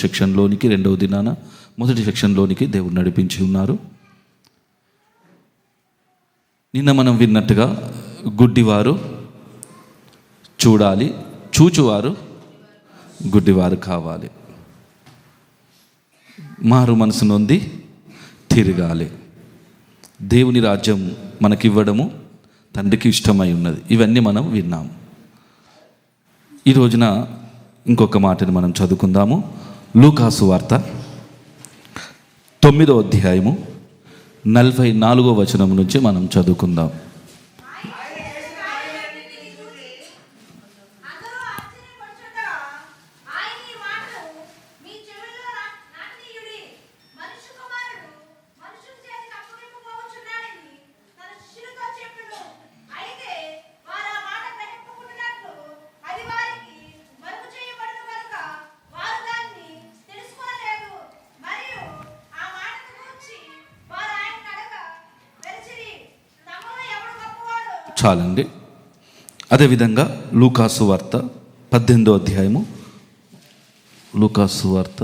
సెక్షన్లోనికి, రెండవ దినాన మొదటి సెక్షన్లోనికి దేవుడు నడిపించి ఉన్నారు. నిన్న మనం విన్నట్టుగా గుడ్డివారు చూడాలి, చూచువారు గుడ్డివారు కావాలి, మారు మనసు నొంది తిరగాలి, దేవుని రాజ్యం మనకివ్వడము తండ్రికి ఇష్టమై ఉన్నది. ఇవన్నీ మనం విన్నాము. ఈ రోజున ఇంకొక మాటని మనం చదువుకుందాము. లూకాసు వార్త 9వ అధ్యాయము 44వ వచనం నుంచి మనం చదువుకుందాం. చాలండి. అదేవిధంగా లూకాసు వార్త 18వ అధ్యాయము, లూకాసు వార్త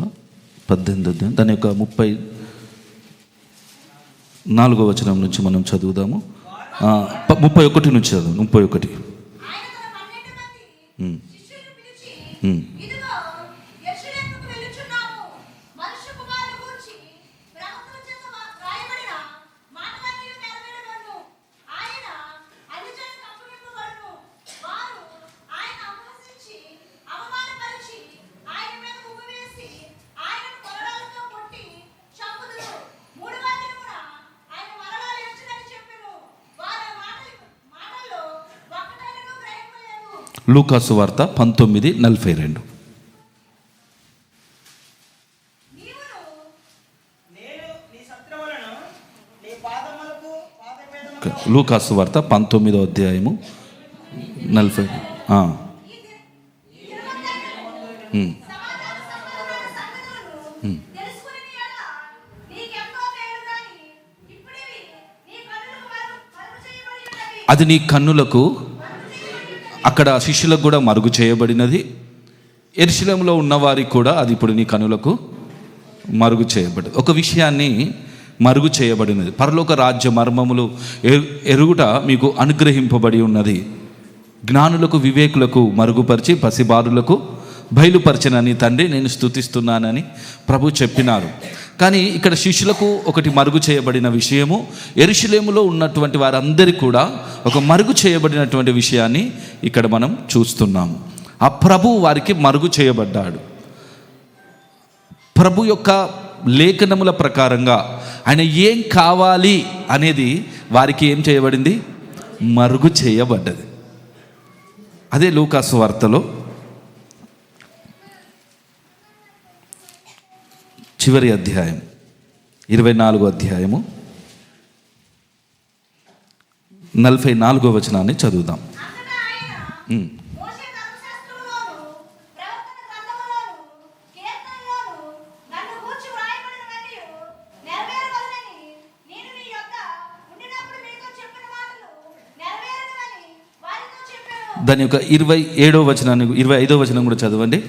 18వ అధ్యాయం దాని యొక్క 34వ వచనం నుంచి మనం చదువుదాము. 31 నుంచి చదువు. 31. లూకాసు వార్త 19:42. లూకాసు వార్త 19వ అధ్యాయము 40. అది నీ కన్నులకు, అక్కడ శిష్యులకు కూడా మరుగు చేయబడినది, యెరూషలేములో ఉన్నవారికి కూడా అది ఇప్పుడు నీ కనులకు మరుగు చేయబడింది. ఒక విషయాన్ని మరుగు చేయబడినది. పరలోక రాజ్య మర్మములు ఎరుగుట మీకు అనుగ్రహింపబడి ఉన్నది. జ్ఞానులకు వివేకులకు మరుగుపరిచి పసిబారులకు బయలుపరచనని తండ్రి నేను స్తుతిస్తున్నానని ప్రభు చెప్పినారు. కానీ ఇక్కడ శిష్యులకు ఒకటి మరుగు చేయబడిన విషయము, యెరూషలేములో ఉన్నటువంటి వారందరికీ కూడా ఒక మరుగు చేయబడినటువంటి విషయాన్ని ఇక్కడ మనం చూస్తున్నాము. ఆ ప్రభు వారికి మరుగు చేయబడ్డాడు. ప్రభు యొక్క లేఖనముల ప్రకారంగా ఆయన ఏం కావాలి అనేది వారికి ఏం చేయబడింది? మరుగు చేయబడ్డది. అదే లూకాసు వార్తలో చివరి అధ్యాయం 24వ అధ్యాయము 44వ వచనాన్ని చదువుదాం. దాని యొక్క 27వ వచనాన్ని, 25వ వచనం కూడా చదవండి.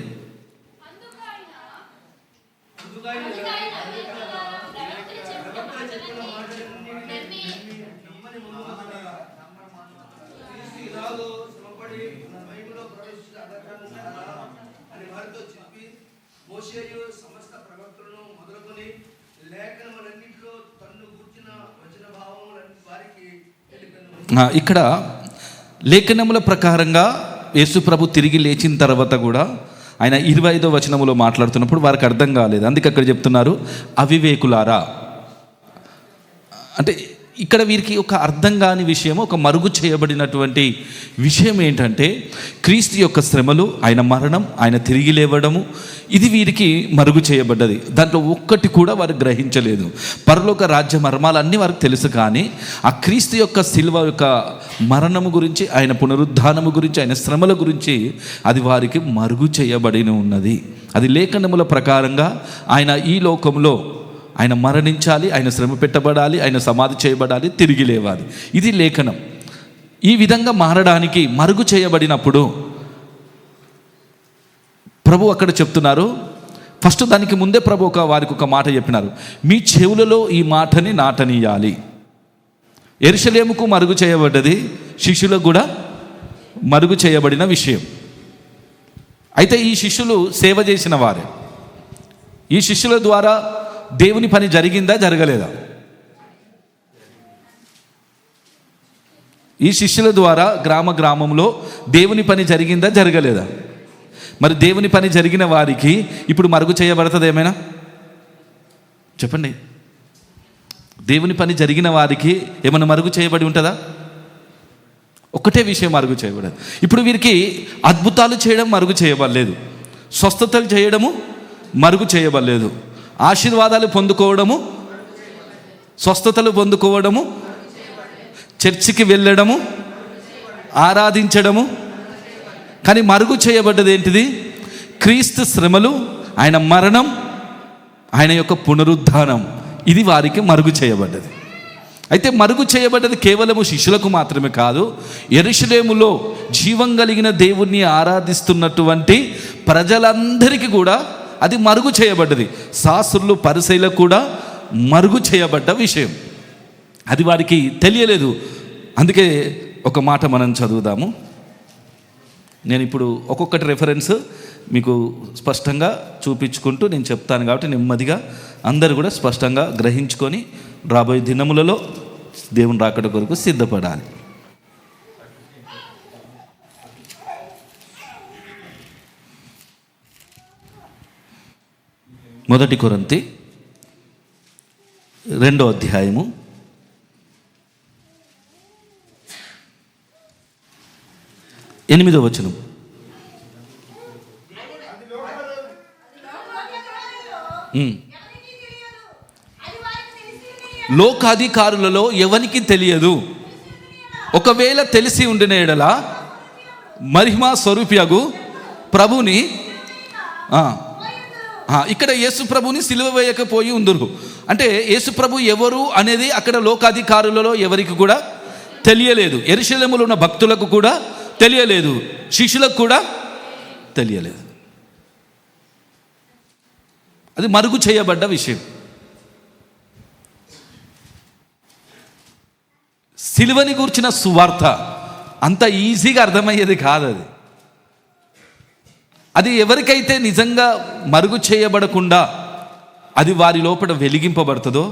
ఇక్కడ లేఖనముల ప్రకారంగా యేసు ప్రభు తిరిగి లేచిన తర్వాత కూడా ఆయన 25వ వచనములో మాట్లాడుతున్నప్పుడు వారికి అర్థం కాలేదు. అందుకే అక్కడ చెప్తున్నారు, అవివేకులారా. అంటే ఇక్కడ వీరికి ఒక అర్థం కాని విషయం, ఒక మరుగు చేయబడినటువంటి విషయం ఏంటంటే క్రీస్తు యొక్క శ్రమలు, ఆయన మరణం, ఆయన తిరిగి లేవడము, ఇది వీరికి మరుగు చేయబడ్డది. దాంట్లో ఒక్కటి కూడా వారు గ్రహించలేదు. పరలోక రాజ్య మర్మాలన్నీ వారికి తెలుసు, కానీ ఆ క్రీస్తు యొక్క శిలువ యొక్క మరణము గురించి, ఆయన పునరుద్ధానము గురించి, ఆయన శ్రమల గురించి అది వారికి మరుగు చేయబడి ఉన్నది. అది లేఖనముల ప్రకారంగా ఆయన ఈ లోకంలో ఆయన మరణించాలి, ఆయన శ్రమ పెట్టబడాలి, ఆయన సమాధి చేయబడాలి, తిరిగి లేవాలి. ఇది లేఖనం. ఈ విధంగా మారడానికి మరుగు చేయబడినప్పుడు ప్రభు అక్కడ చెప్తున్నారు, ఫస్ట్ దానికి ముందే ప్రభు వారికి ఒక మాట చెప్పినారు, మీ చెవులలో ఈ మాటని నాటనీయాలి. యెరూషలేముకు మరుగు చేయబడ్డది, శిష్యులకు కూడా మరుగు చేయబడిన విషయం. అయితే ఈ శిష్యులు సేవ చేసిన వారే. ఈ శిష్యుల ద్వారా దేవుని పని జరిగిందా, జరగలేదా? ఈ శిష్యుల ద్వారా గ్రామంలో దేవుని పని జరిగిందా, జరగలేదా? మరి దేవుని పని జరిగిన వారికి ఇప్పుడు మరుగు చేయబడుతుంది ఏమైనా? చెప్పండి. దేవుని పని జరిగిన వారికి ఏమైనా మరుగు చేయబడి ఉంటుందా? ఒకటే విషయం మరుగు చేయబడదు. ఇప్పుడు వీరికి అద్భుతాలు చేయడం మరుగు చేయబడలేదు, స్వస్థతలు చేయడము మరుగు చేయబడలేదు, ఆశీర్వాదాలు పొందుకోవడము, స్వస్థతలు పొందుకోవడము, చర్చికి వెళ్ళడము, ఆరాధించడము. కానీ మరుగు చేయబడ్డది ఏంటిది? క్రీస్తు శ్రమలు, ఆయన మరణం, ఆయన యొక్క పునరుద్ధానం. ఇది వారికి మరుగు చేయబడ్డది. అయితే మరుగు చేయబడ్డది కేవలము శిష్యులకు మాత్రమే కాదు, యెరూషలేములో జీవం కలిగిన దేవుణ్ణి ఆరాధిస్తున్నటువంటి ప్రజలందరికీ కూడా అది మరుగు చేయబడ్డది. శాస్త్రులు, పరిసయ్యులకు కూడా మరుగు చేయబడ్డ విషయం. అది వారికి తెలియలేదు. అందుకే ఒక మాట మనం చదువుదాము. నేను ఇప్పుడు ఒక్కొక్కటి రెఫరెన్స్ మీకు స్పష్టంగా చూపించుకుంటూ నేను చెప్తాను, కాబట్టి నెమ్మదిగా అందరూ కూడా స్పష్టంగా గ్రహించుకొని రాబోయే దినములలో దేవుని రాకడ కొరకు సిద్ధపడాలి. మొదటి కొరింథీ 2వ అధ్యాయము 8వ వచనం. లోకాధికారులలో ఎవరికి తెలియదు. ఒకవేళ తెలిసి ఉండిన ఎడల మహిమా స్వరూపియగు ప్రభుని, ఇక్కడ యేసు ప్రభుని సిలువ వేయకపోయి ఉందురు. అంటే యేసు ప్రభు ఎవరు అనేది అక్కడ లోకాధికారులలో ఎవరికి కూడా తెలియలేదు. యెరూషలేములో ఉన్న భక్తులకు కూడా తెలియలేదు, శిష్యులకు కూడా తెలియలేదు. అది మరుగు చేయబడ్డ విషయం. సిలువని గూర్చిన సువార్త అంత ఈజీగా అర్థమయ్యేది కాదు. అది ఎవరికైతే నిజంగా మరుగు చేయబడకుండా అది వారి లోపల వెలిగింపబడుతుందో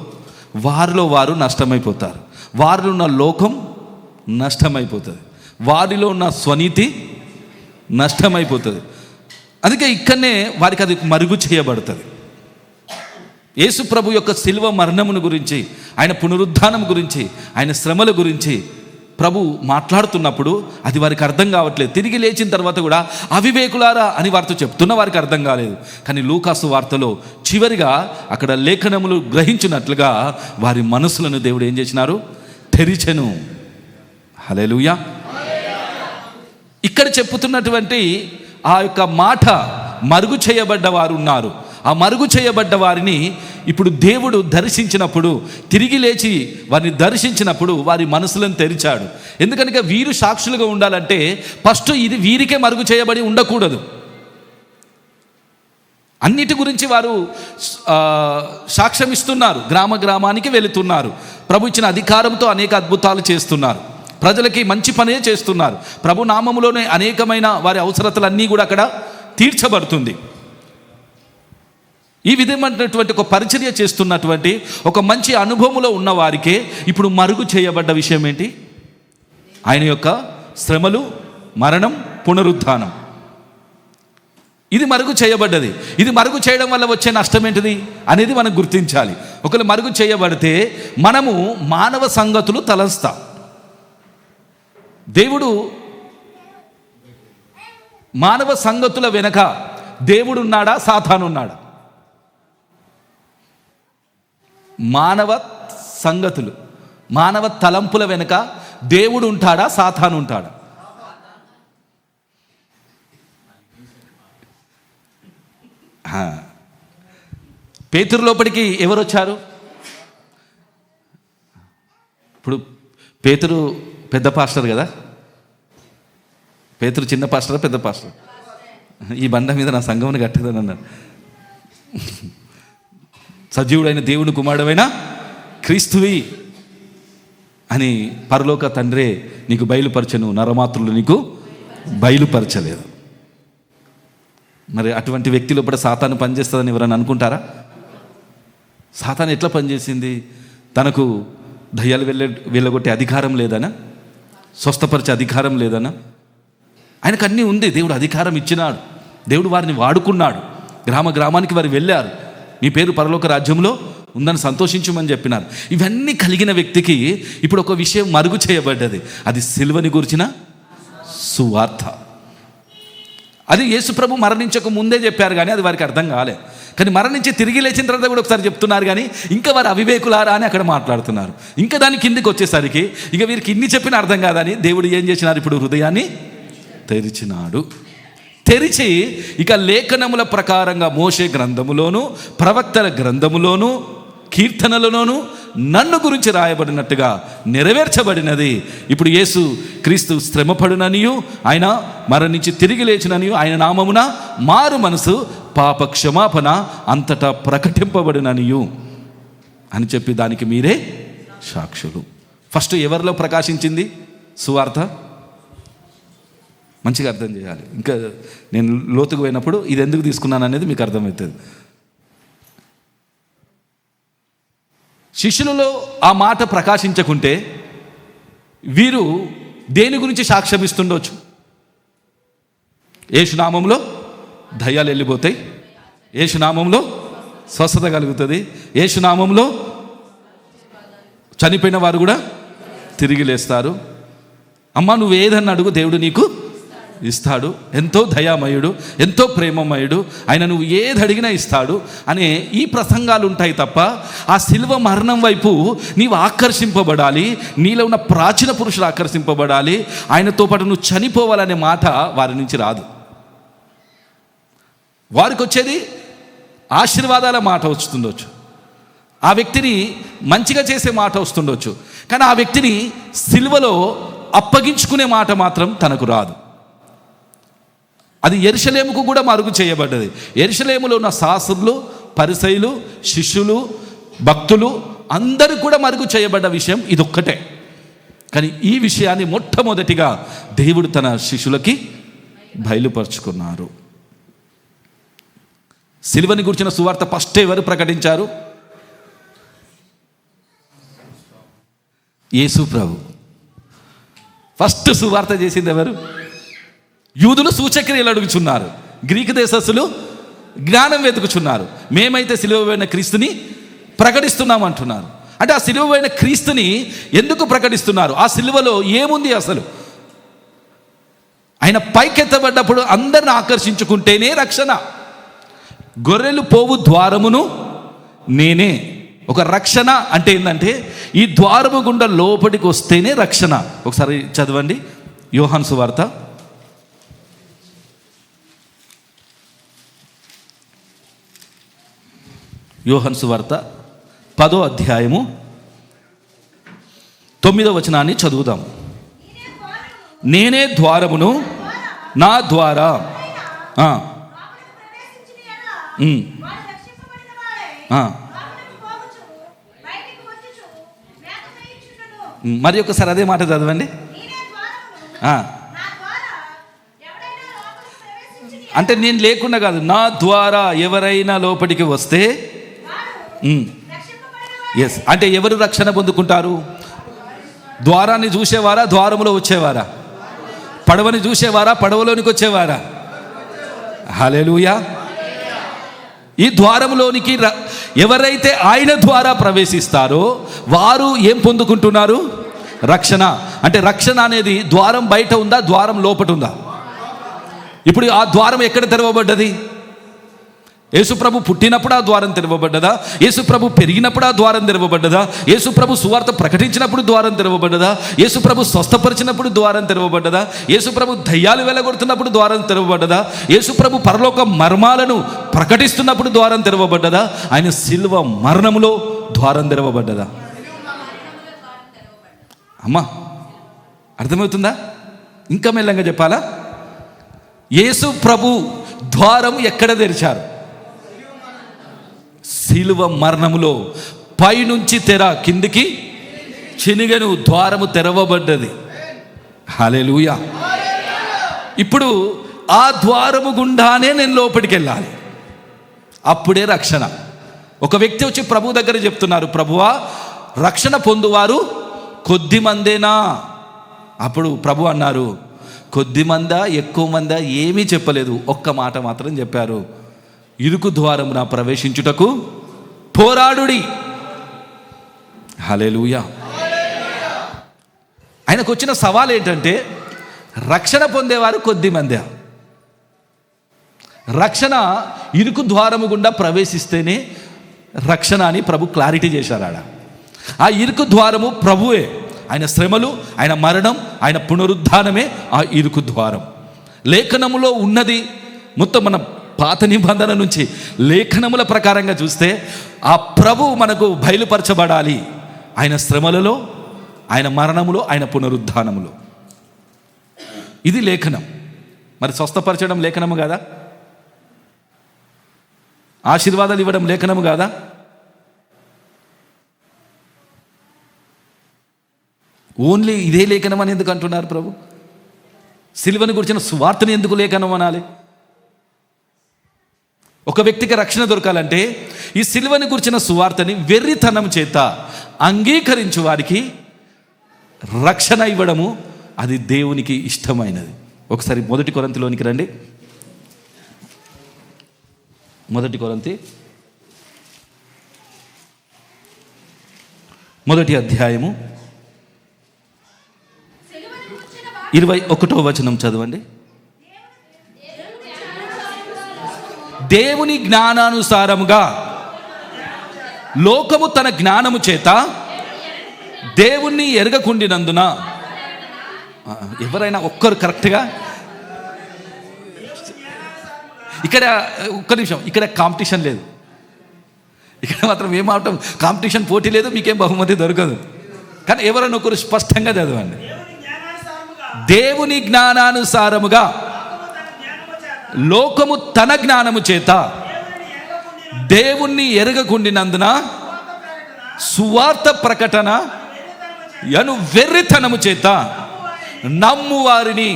వారిలో వారు నష్టమైపోతారు. వారిలో ఉన్న లోకం నష్టమైపోతుంది, వారిలో ఉన్న స్వనీతి నష్టమైపోతుంది. అందుకే ఇక్కడనే వారికి అది మరుగు చేయబడుతుంది. యేసు ప్రభు యొక్క శిలువ మరణమును గురించి, ఆయన పునరుద్ధానం గురించి, ఆయన శ్రమల గురించి ప్రభు మాట్లాడుతున్నప్పుడు అది వారికి అర్థం కావట్లేదు. తిరిగి లేచిన తర్వాత కూడా అవివేకులారా అని వారితో చెప్తున్న వారికి అర్థం కాలేదు. కానీ లూకాసు వార్తలో చివరిగా అక్కడ లేఖనములు గ్రహించినట్లుగా వారి మనసులను దేవుడు ఏం చేసినారు? తెరిచెను. హల్లెలూయా. ఇక్కడ చెప్పుతున్నటువంటి ఆ యొక్క మాట మరుగు చేయబడ్డ వారు ఉన్నారు. ఆ మరుగు చేయబడ్డ వారిని ఇప్పుడు దేవుడు దర్శించినప్పుడు, తిరిగి లేచి వారిని దర్శించినప్పుడు వారి మనసులను తెరిచాడు. ఎందుకనగా వీరు సాక్షులుగా ఉండాలంటే ఫస్ట్ ఇది వీరికే మరుగు చేయబడి ఉండకూడదు. అన్నిటి గురించి వారు సాక్ష్యం ఇస్తున్నారు, గ్రామానికి వెళుతున్నారు, ప్రభు ఇచ్చిన అధికారంతో అనేక అద్భుతాలు చేస్తున్నారు, ప్రజలకి మంచి పనే చేస్తున్నారు. ప్రభు నామములోనే అనేకమైన వారి అవసరతలన్నీ కూడా అక్కడ తీర్చబడుతుంది. ఈ విధమైనటువంటి ఒక పరిచర్య చేస్తున్నటువంటి ఒక మంచి అనుభవంలో ఉన్న వారికే ఇప్పుడు మరుగు చేయబడ్డ విషయం ఏంటి? ఆయన యొక్క శ్రమలు, మరణం, పునరుద్ధానం. ఇది మరుగు చేయబడ్డది. ఇది మరుగు చేయడం వల్ల వచ్చే నష్టం ఏంటిది అనేది మనం గుర్తించాలి. ఒకవేళ మరుగు చేయబడితే మనము మానవ సంగతులు తలంస్తాం. దేవుడు మానవ సంగతుల వెనక దేవుడు ఉన్నాడా, సాతాను ఉన్నాడా? మానవ సంగతులు, మానవ తలంపుల వెనుక దేవుడు ఉంటాడా, సాతాను ఉంటాడా? పేతురు లోపలికి ఎవరు వచ్చారు? ఇప్పుడు పేతురు పెద్ద పాస్టర్ కదా, పేతురు చిన్న పాస్టరా, పెద్ద పాస్టర్? ఈ బండ మీద నా సంఘముని కట్టేదని అన్నాడు. సజీవుడైన దేవుని కుమారుడైన క్రీస్తువి అని పరలోక తండ్రే నీకు బయలుపరచను, నరమాత్రులు నీకు బయలుపరచలేదు. మరి అటువంటి వ్యక్తి లోపల సాతాను పనిచేస్తుందని ఎవరైనా అనుకుంటారా? సాతాను ఎట్లా పనిచేసింది? తనకు దయ్యాలు వెళ్ళగొట్టే అధికారం లేదనా? స్వస్థపరిచే అధికారం లేదనా? ఆయనకు అన్నీ ఉంది. దేవుడు అధికారం ఇచ్చినాడు. దేవుడు వారిని వాడుకున్నాడు. గ్రామానికి వారు వెళ్ళారు. మీ పేరు పరలోక రాజ్యంలో ఉందని సంతోషించమని చెప్పినారు. ఇవన్నీ కలిగిన వ్యక్తికి ఇప్పుడు ఒక విషయం మరుగు చేయబడ్డది. అది సిలువని గురించిన సువార్త. అది యేసుప్రభు మరణించక ముందే చెప్పారు, కానీ అది వారికి అర్థం కాలే. కానీ మరణించి తిరిగి లేచిన తర్వాత కూడా ఒకసారి చెప్తున్నారు, కానీ ఇంకా వారు అవివేకులారా అని అక్కడ మాట్లాడుతున్నారు. ఇంకా దాని కిందికి వచ్చేసరికి ఇక వీరికి ఇన్ని చెప్పిన అర్థం కాదని దేవుడు ఏం చేసినారు? ఇప్పుడు హృదయాన్ని తెరిచినాడు. తెరిచి ఇక లేఖనముల ప్రకారంగా మోషే గ్రంథములోను, ప్రవక్తల గ్రంథములోను, కీర్తనలలోను నన్ను గురించి రాయబడినట్టుగా నెరవేర్చబడినది. ఇప్పుడు యేసు క్రీస్తు శ్రమపడుననియు, ఆయన మరణించి తిరిగి లేచిననియు, ఆయన నామమున మారు మనసు, పాప క్షమాపణ అంతటా ప్రకటింపబడిననియు అని చెప్పి దానికి మీరే సాక్షులు. ఫస్ట్ ఎవరిలో ప్రకాశించింది సువార్త? మంచిగా అర్థం చేయాలి. ఇంకా నేను లోతుకు పోయినప్పుడు ఇది ఎందుకు తీసుకున్నాను అనేది మీకు అర్థమవుతుంది. శిష్యులలో ఆ మాట ప్రకాశించకుంటే వీరు దేని గురించి సాక్ష్యం ఇస్తుండొచ్చు? యేసునామంలో దయ్యాలు వెళ్ళిపోతాయి, యేసునామంలో స్వస్థత కలుగుతుంది, యేసునామంలో చనిపోయిన వారు కూడా తిరిగి లేస్తారు. అమ్మ నువ్వు ఏదన్నా అడుగు, దేవుడు నీకు ఇస్తాడు. ఎంతో దయామయుడు, ఎంతో ప్రేమమయుడు ఆయన, నువ్వు ఏది అడిగినా ఇస్తాడు అనే ఈ ప్రసంగాలు ఉంటాయి తప్ప ఆ శిలువ మరణం వైపు నీవు ఆకర్షింపబడాలి, నీలో ఉన్న ప్రాచీన పురుషులు ఆకర్షింపబడాలి, ఆయనతో పాటు నువ్వు చనిపోవాలనే మాట వారి నుంచి రాదు. వారికి వచ్చేది ఆశీర్వాదాల మాట వస్తుండొచ్చు, ఆ వ్యక్తిని మంచిగా చేసే మాట వస్తుండొచ్చు, కానీ ఆ వ్యక్తిని సిలువలో అప్పగించుకునే మాట మాత్రం తనకు రాదు. అది యెరూషలేముకు కూడా మరుగు చేయబడ్డది. యెరూషలేములో ఉన్న శాస్త్రులు, పరిసయ్యులు, శిష్యులు, భక్తులు అందరూ కూడా మరుగు చేయబడ్డ విషయం ఇదొక్కటే. కానీ ఈ విషయాన్ని మొట్టమొదటిగా దేవుడు తన శిష్యులకి బయలుపరుచుకున్నారు. సిలువని గురించిన సువార్త ఫస్ట్ ఎవరు ప్రకటించారు? యేసు ప్రభు. ఫస్ట్ సువార్త చేసింది ఎవరు? యూదులు సూచక్రియలు అడుగుచున్నారు, గ్రీకు దేశస్థులు జ్ఞానం వెతుకుచున్నారు. మేమైతే సిలువైన క్రీస్తుని ప్రకటిస్తున్నాం అంటున్నారు. అంటే ఆ సిలువైన క్రీస్తుని ఎందుకు ప్రకటిస్తున్నారు? ఆ సిలువలో ఏముంది అసలు? ఆయన పైకెత్తబడ్డప్పుడు అందరిని ఆకర్షించుకుంటేనే రక్షణ. గొర్రెలు పోవు ద్వారమును నేనే. ఒక రక్షణ అంటే ఏంటంటే ఈ ద్వారము గుండా లోపలికి వస్తేనే రక్షణ. ఒకసారి చదవండి యోహాను సువార్త 10వ అధ్యాయము 9వ వచనాన్ని చదువుదాం. నేనే ద్వారమును, నా ద్వారా మరి ఒకసారి అదే మాట చదవండి. అంటే నేను లేకుండా కాదు, నా ద్వారా ఎవరైనా లోపలికి వస్తే ఎస్. అంటే ఎవరు రక్షణ పొందుకుంటారు? ద్వారాన్ని చూసేవారా, ద్వారములో వచ్చేవారా? పడవని చూసేవారా, పడవలోనికి వచ్చేవారా? హల్లెలూయా. ఈ ద్వారంలోనికి ఎవరైతే ఆయన ద్వారా ప్రవేశిస్తారో వారు ఏం పొందుకుంటున్నారు? రక్షణ. అంటే రక్షణ అనేది ద్వారం బయట ఉందా, ద్వారం లోపట ఉందా? ఇప్పుడు ఆ ద్వారం ఎక్కడ తెరవబడ్డది? యేసుప్రభు పుట్టినప్పుడు ఆ ద్వారం తెరవబడ్డదా? యేసుప్రభు పెరిగినప్పుడు ఆ ద్వారం తెరవబడ్డదా? యేసుప్రభు సువార్త ప్రకటించినప్పుడు ద్వారం తెరవబడ్డదా? యేసుప్రభు స్వస్థపరిచినప్పుడు ద్వారం తెరవబడ్డదా? యేసుప్రభు దయ్యాలు వెలగొడుతున్నప్పుడు ద్వారం తెరవబడ్డదా? యేసుప్రభు పరలోక మర్మాలను ప్రకటిస్తున్నప్పుడు ద్వారం తెరవబడ్డదా? ఆయన సిలువ మరణములో ద్వారం తెరవబడ్డదా? అమ్మా అర్థమవుతుందా? ఇంకా మెల్లంగా చెప్పాలా? యేసు ప్రభు ద్వారం ఎక్కడ తెరిచారు? శిలువ మరణములో పైనుంచి తెర కిందికి చినిగెను, ద్వారము తెరవబడ్డది. హల్లెలూయా. ఇప్పుడు ఆ ద్వారము గుండానే నేను లోపలికి వెళ్ళాలి, అప్పుడే రక్షణ. ఒక వ్యక్తి వచ్చి ప్రభు దగ్గర చెప్తున్నారు, ప్రభువా రక్షణ పొందువారు కొద్ది మందేనా? అప్పుడు ప్రభు అన్నారు, కొద్ది మందా ఎక్కువ మందా ఏమీ చెప్పలేదు, ఒక్క మాట మాత్రం చెప్పారు, ఇరుకు ద్వారమున ప్రవేశించుటకు పోరాడుడి. హల్లెలూయా. ఆయనకు వచ్చిన సవాల్ ఏంటంటే రక్షణ పొందేవారు కొద్ది మందే. రక్షణ ఇరుకు ద్వారము గుండా ప్రవేశిస్తేనే రక్షణ అని ప్రభు క్లారిటీ చేశారు ఆడ. ఆ ఇరుకు ద్వారము ప్రభువే. ఆయన శ్రమలు, ఆయన మరణం, ఆయన పునరుద్ధానమే ఆ ఇరుకు ద్వారం. లేఖనములో ఉన్నది మొత్తం మన పాత నిబంధన నుంచి లేఖనముల ప్రకారంగా చూస్తే ఆ ప్రభు మనకు బయలుపరచబడాలి ఆయన శ్రమలలో, ఆయన మరణములో, ఆయన పునరుద్ధానములో. ఇది లేఖనం. మరి స్వస్థపరచడం లేఖనము కాదా? ఆశీర్వాదాలు ఇవ్వడం లేఖనము కాదా? ఓన్లీ ఇదే లేఖనం అని ఎందుకు అంటున్నారు ప్రభు? సిలువను గురించిన సువార్తని ఎందుకు లేఖనం అనాలి? ఒక వ్యక్తికి రక్షణ దొరకాలంటే ఈ సిలువను గురించిన సువార్తని వెర్రితనం చేత అంగీకరించు వారికి రక్షణ ఇవ్వడము అది దేవునికి ఇష్టమైనది. ఒకసారి 1 కొరింథీలోనికి రండి. 1 కొరింథీ 1వ అధ్యాయము 21వ వచనం చదవండి. దేవుని జ్ఞానానుసారముగా లోకము తన జ్ఞానము చేత దేవుణ్ణి ఎరగకుండినందున. ఎవరైనా ఒక్కరు కరెక్ట్గా ఇక్కడ ఒక్క నిమిషం, ఇక్కడ కాంపిటీషన్ లేదు. ఇక్కడ మాత్రం ఏమావటం కాంపిటీషన్, పోటీ లేదు, మీకేం బహుమతి దొరకదు. కానీ ఎవరైనా ఒకరు స్పష్టంగా చదవండి. దేవుని జ్ఞానానుసారముగా లోకము తన జ్ఞానము చేత దేవుణ్ణి ఎరగకుండినందున సువార్త ప్రకటన యను వెర్రితనము చేత నమ్ము వారిని.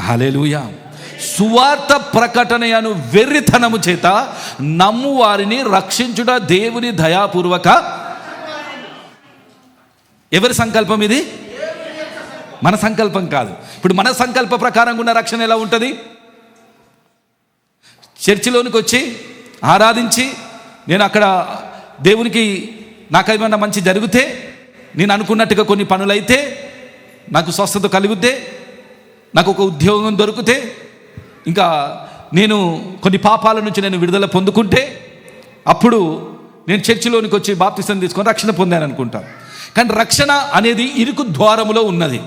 హల్లెలూయా. సువార్త ప్రకటన యను వెర్రితనము చేత నమ్ము వారిని రక్షించుట దేవుని దయాపూర్వక. ఎవరి సంకల్పం ఇది? మన సంకల్పం కాదు. ఇప్పుడు మన సంకల్ప ప్రకారంగా ఉన్న రక్షణ ఎలా ఉంటుంది? చర్చిలోనికి వచ్చి ఆరాధించి నేను అక్కడ దేవునికి నాకేమైనా మంచి జరిగితే, నేను అనుకున్నట్టుగా కొన్ని పనులైతే, నాకు స్వస్థత కలిగితే, నాకు ఒక ఉద్యోగం దొరికితే, ఇంకా నేను కొన్ని పాపాల నుంచి నేను విడుదల పొందుకుంటే, అప్పుడు నేను చర్చిలోనికి వచ్చి బాప్తిసం తీసుకొని రక్షణ పొందాను అనుకుంటాను. కానీ రక్షణ అనేది ఇరుకు ద్వారములో ఉన్నది.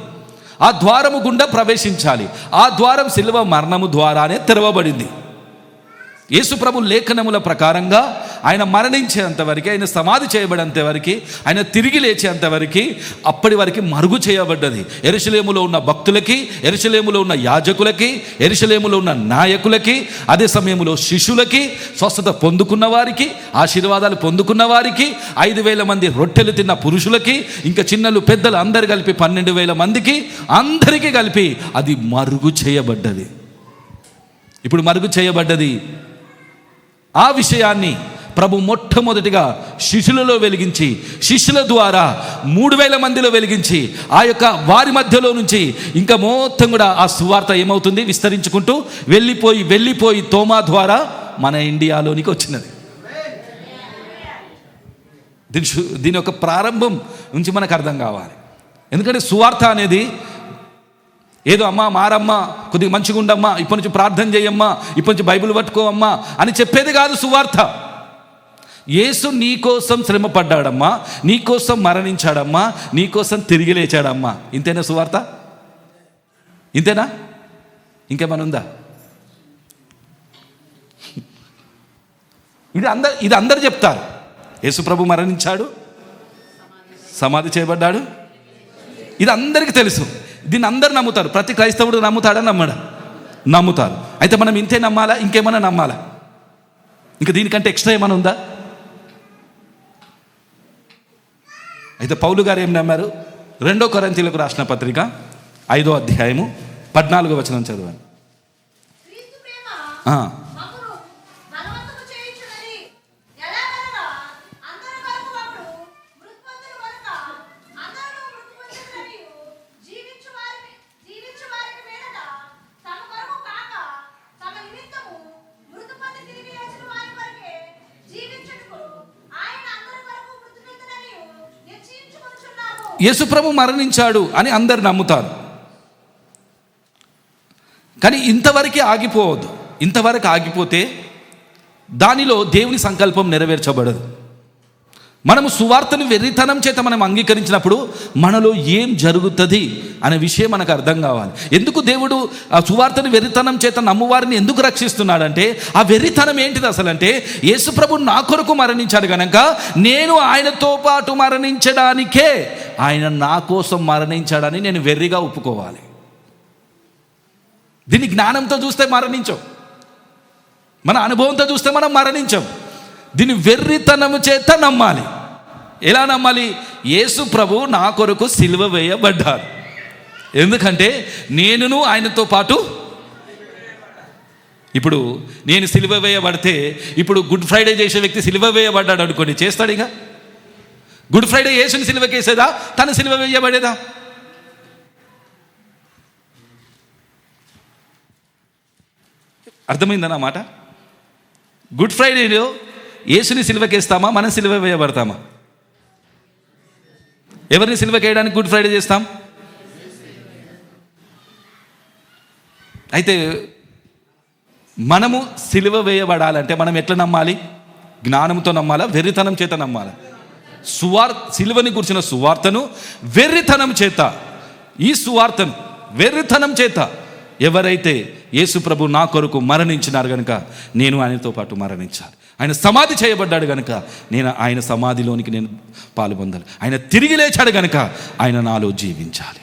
ఆ ద్వారము గుండా ప్రవేశించాలి. ఆ ద్వారం సిలువ మరణము ద్వారానే తెరవబడింది. యేసు ప్రభు లేఖనముల ప్రకారంగా ఆయన మరణించేంతవరకు, ఆయన సమాధి చేయబడేంతవరకు, ఆయన తిరిగి లేచేంతవరకు అప్పటి వరకు మరుగు చేయబడ్డది. యెరూషలేములో ఉన్న భక్తులకి, యెరూషలేములో ఉన్న యాజకులకి, యెరూషలేములో ఉన్న నాయకులకి, అదే సమయంలో శిష్యులకి, స్వస్థత పొందుకున్న వారికి, ఆశీర్వాదాలు పొందుకున్న వారికి, 5,000 మంది రొట్టెలు తిన్న పురుషులకి, ఇంకా చిన్నలు పెద్దలు అందరు కలిపి 12,000 మందికి, అందరికీ కలిపి అది మరుగు చేయబడ్డది. ఇప్పుడు మరుగు చేయబడ్డది. ఆ విషయాన్ని ప్రభు మొట్టమొదటిగా శిష్యులలో వెలిగించి, శిష్యుల ద్వారా 3,000 మందిలో వెలిగించి, ఆ యొక్క వారి మధ్యలో నుంచి ఇంకా మొత్తం కూడా ఆ సువార్త ఏమవుతుంది? విస్తరించుకుంటూ వెళ్ళిపోయి తోమా ద్వారా మన ఇండియాలోనికి వచ్చినది. దీని యొక్క ప్రారంభం నుంచి మనకు అర్థం కావాలి. ఎందుకంటే సువార్త అనేది ఏదో అమ్మా మారమ్మా, కొద్దిగా మంచిగా ఉండమ్మా, ఇప్పటి నుంచి ప్రార్థన చేయమ్మా, ఇప్పటి నుంచి బైబిల్ పట్టుకోవమ్మా అని చెప్పేది కాదు సువార్త. యేసు నీ కోసం శ్రమ పడ్డాడమ్మా, నీ కోసం మరణించాడమ్మా, నీ కోసం తిరిగి లేచాడమ్మా. ఇంతేనా సువార్త? ఇంతేనా? ఇంకేమైనా ఉందా? ఇది అందరు చెప్తారు. యేసు ప్రభు మరణించాడు, సమాధి చేయబడ్డాడు, ఇది అందరికీ తెలుసు. దీన్ని అందరు నమ్ముతారు. ప్రతి క్రైస్తవుడు నమ్ముతాడా? నమ్మడా? నమ్ముతారు. అయితే మనం ఇంతే నమ్మాలా, ఇంకేమైనా నమ్మాలా? ఇంకా దీనికంటే ఎక్స్ట్రా ఏమైనా ఉందా? అయితే పౌలు గారు ఏం నమ్మారు? 2 కొరింథీయులకు రాసిన పత్రిక 5వ అధ్యాయము 14వ వచనం చదవండి. యేసుప్రభు మరణించాడు అని అందరు నమ్ముతారు. కానీ ఇంతవరకే ఆగిపోవద్దు. ఇంతవరకు ఆగిపోతే దానిలో దేవుని సంకల్పం నెరవేర్చబడదు. మనము సువార్తను వెర్రితనం చేత మనం అంగీకరించినప్పుడు మనలో ఏం జరుగుతుంది అనే విషయం మనకు అర్థం కావాలి. ఎందుకు దేవుడు ఆ సువార్తను వెర్రితనం చేత నమ్మువారిని ఎందుకు రక్షిస్తున్నాడంటే, ఆ వెర్రితనం ఏంటిది అసలు అంటే, యేసుప్రభు నా కొరకు మరణించాడు కనుక నేను ఆయనతో పాటు మరణించడానికే, ఆయన నా కోసం మరణించాడని నేను వెర్రిగా ఒప్పుకోవాలి. దీన్ని జ్ఞానంతో చూస్తే మరణించం, మన అనుభవంతో చూస్తే మనం మరణించం. దీన్ని వెర్రితనము చేత నమ్మాలి. ఎలా నమ్మాలి? యేసు ప్రభు నా కొరకు సిలువ వేయబడ్డారు. ఎందుకంటే నేనును ఆయనతో పాటు. ఇప్పుడు నేను సిలువ వేయబడితే, ఇప్పుడు గుడ్ ఫ్రైడే చేసే వ్యక్తి సిలువ వేయబడ్డాడు అనుకోండి, చేస్తాడు? ఇక గుడ్ ఫ్రైడే యేసుని సిలువకేసేదా, తను సిలువ వేయబడేదా? అర్థమైందన్న మాట? గుడ్ ఫ్రైడేలో యేసుని సిలువకేస్తామా, మనం సిలువ వేయబడతామా? ఎవరిని సిలువకేయడానికి గుడ్ ఫ్రైడే చేస్తాం? అయితే మనము సిలువ వేయబడాలంటే మనం ఎట్లా నమ్మాలి? జ్ఞానంతో నమ్మాలా, వెర్రితనం చేత నమ్మాలా? సిలువని గురించిన సువార్తను వెర్రితనం చేత, ఈ సువార్తను వెర్రితనం చేత ఎవరైతే యేసు ప్రభు నా కొరకు మరణించినారు కనుక నేను ఆయనతో పాటు మరణించాలి. ఆయన సమాధి చేయబడ్డాడు కనుక నేను ఆయన సమాధిలోనికి నేను పాలు పొందాలి. ఆయన తిరిగి లేచాడు కనుక ఆయన నాలో జీవించాలి.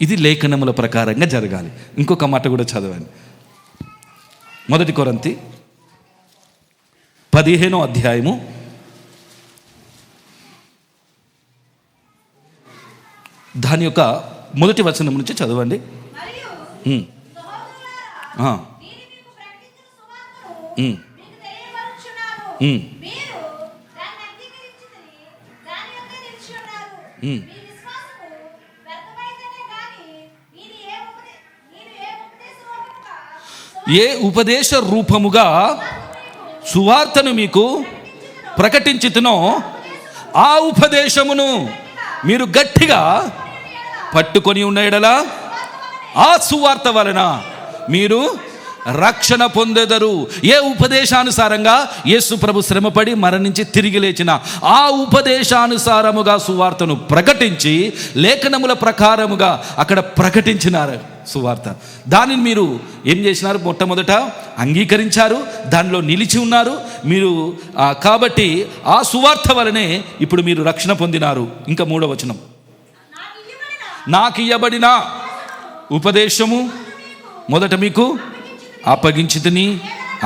ఇది లేఖనముల ప్రకారంగా జరగాలి. ఇంకొక మాట కూడా చదవండి. 1 కొరింథీ 15వ అధ్యాయము 1వ వచనం నుంచి చదవండి. ఏ ఉపదేశ రూపముగా సువార్తను మీకు ప్రకటించుతునో ఆ ఉపదేశమును మీరు గట్టిగా పట్టుకొని ఉన్న యెడల ఆ సువార్త వలన మీరు రక్షణ పొందెదరు. ఏ ఉపదేశానుసారంగా యేసు ప్రభు శ్రమపడి మరణించి తిరిగి లేచిన ఆ ఉపదేశానుసారముగా సువార్తను ప్రకటించి లేఖనముల ప్రకారముగా అక్కడ ప్రకటించినారు సువార్త. దానిని మీరు ఏం చేసినారు? మొట్టమొదట అంగీకరించారు, దానిలో నిలిచి ఉన్నారు మీరు. కాబట్టి ఆ సువార్త వలనే ఇప్పుడు మీరు రక్షణ పొందినారు. ఇంకా 3వ వచనం, నాకు ఇయ్యబడిన ఉపదేశము మొదట మీకు అప్పగించితిని,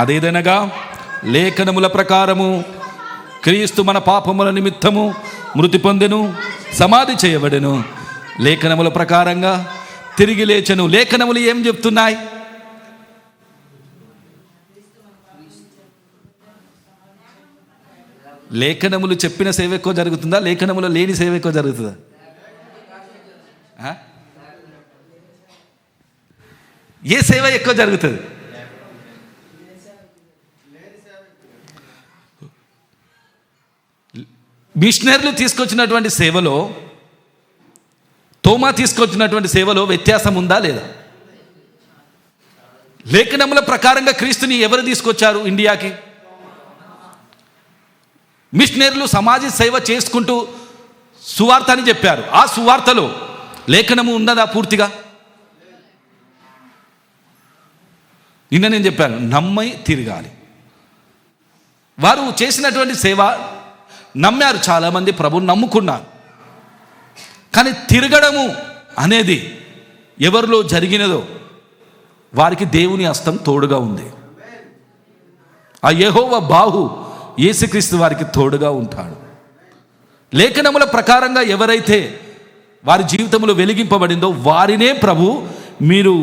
అదేదనగా లేఖనముల ప్రకారము క్రీస్తు మన పాపముల నిమిత్తము మృతి పొందెను, సమాధి చేయబడెను, లేఖనముల ప్రకారంగా తిరిగి లేచెను. లేఖనములు ఏం చెప్తున్నాయి? లేఖనములు చెప్పిన సేవ ఎక్కువ జరుగుతుందా, లేఖనములు లేని సేవ ఎక్కువ జరుగుతుందా? ఏ సేవ ఎక్కువ జరుగుతుంది? మిషనరీలు తీసుకొచ్చినటువంటి సేవలో, తోమా తీసుకొచ్చినటువంటి సేవలో వ్యత్యాసం ఉందా లేదా? లేఖనముల ప్రకారంగా క్రీస్తుని ఎవరు తీసుకొచ్చారు ఇండియాకి? మిషనరీలు సమాజ సేవ చేసుకుంటూ సువార్త అని చెప్పారు. ఆ సువార్తలో లేఖనము ఉన్నదా పూర్తిగా? నిన్న నేను చెప్పాను, నమ్మై తిరగాలి. వారు చేసినటువంటి సేవ నమ్మారు, చాలామంది ప్రభుని నమ్ముకున్నారు. కానీ తిరగడము అనేది ఎవరిలో జరిగినదో వారికి దేవుని హస్తం తోడుగా ఉంది. ఆ యెహోవా బాహు యేసుక్రీస్తు వారికి తోడుగా ఉంటాడు. లేఖనముల ప్రకారంగా ఎవరైతే వారి జీవితంలో వెలిగింపబడిందో వారినే ప్రభు మీరు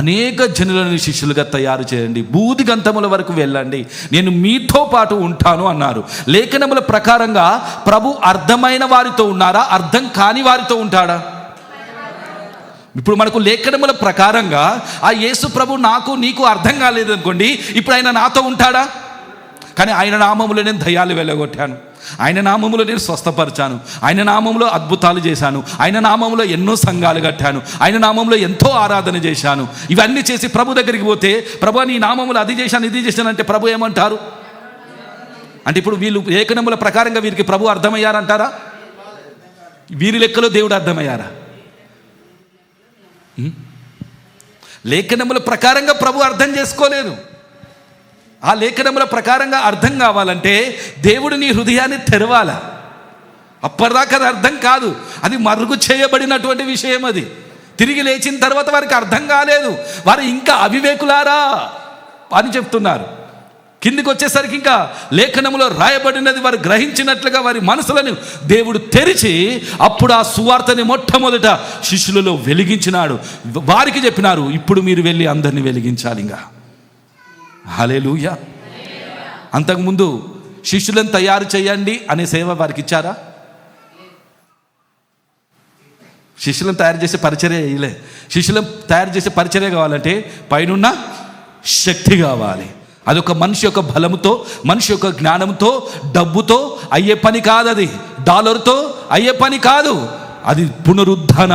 అనేక జనులను శిష్యులుగా తయారు చేయండి, బూది గంతముల వరకు వెళ్ళండి, నేను మీతో పాటు ఉంటాను అన్నారు. లేఖనముల ప్రకారంగా ప్రభు అర్థమైన వారితో ఉన్నారా, అర్థం కాని వారితో ఉంటాడా? ఇప్పుడు మనకు లేఖనముల ప్రకారంగా ఆ యేసు ప్రభు నాకు నీకు అర్థం కాలేదు అనుకోండి, ఇప్పుడు ఆయన నాతో ఉంటాడా? కానీ ఆయన నామములో నేను దయ్యాలు వెళ్ళగొట్టాను, ఆయన నామములో నేను స్వస్థపరిచాను, ఆయన నామంలో అద్భుతాలు చేశాను, ఆయన నామంలో ఎన్నో సంఘాలు కట్టాను, ఆయన నామంలో ఎంతో ఆరాధన చేశాను. ఇవన్నీ చేసి ప్రభు దగ్గరికి పోతే, ప్రభు నీ నామములో అది చేశాను ఇది చేశాను అంటే ప్రభు ఏమంటారు? అంటే ఇప్పుడు వీళ్ళు లేఖనముల ప్రకారంగా వీరికి ప్రభు అర్థమయ్యారంటారా? వీరి లెక్కలో దేవుడు అర్థమయ్యారా? లేఖనముల ప్రకారంగా ప్రభు అర్థం చేసుకోలేదు. ఆ లేఖనముల ప్రకారంగా అర్థం కావాలంటే దేవుడు నీ హృదయాన్ని తెరవాల. అప్పటిదాకా అది అర్థం కాదు, అది మరుగు చేయబడినటువంటి విషయం. అది తిరిగి లేచిన తర్వాత వారికి అర్థం కాలేదు, వారు ఇంకా అవివేకులారా అని చెప్తున్నారు. కిందికి వచ్చేసరికి ఇంకా లేఖనములో రాయబడినది వారు గ్రహించినట్లుగా వారి మనసులను దేవుడు తెరిచి అప్పుడు ఆ సువార్తని మొట్టమొదట శిష్యులలో వెలిగించినాడు. వారికి చెప్పినారు, ఇప్పుడు మీరు వెళ్ళి అందరినీ వెలిగించాలి. ఇంకా హల్లెలూయా. అంతకుముందు శిష్యులను తయారు చేయండి అనే సేవ వారికి ఇచ్చారా? శిష్యులను తయారు చేసే పరిచర్య ఇలే. శిష్యులను తయారు చేసే పరిచర్య కావాలంటే పైనున్న శక్తి కావాలి. అదొక మనిషి యొక్క బలముతో, మనిషి యొక్క జ్ఞానంతో, డబ్బుతో అయ్యే పని కాదు. అది డాలర్తో అయ్యే పని కాదు. అది పునరుద్ధాన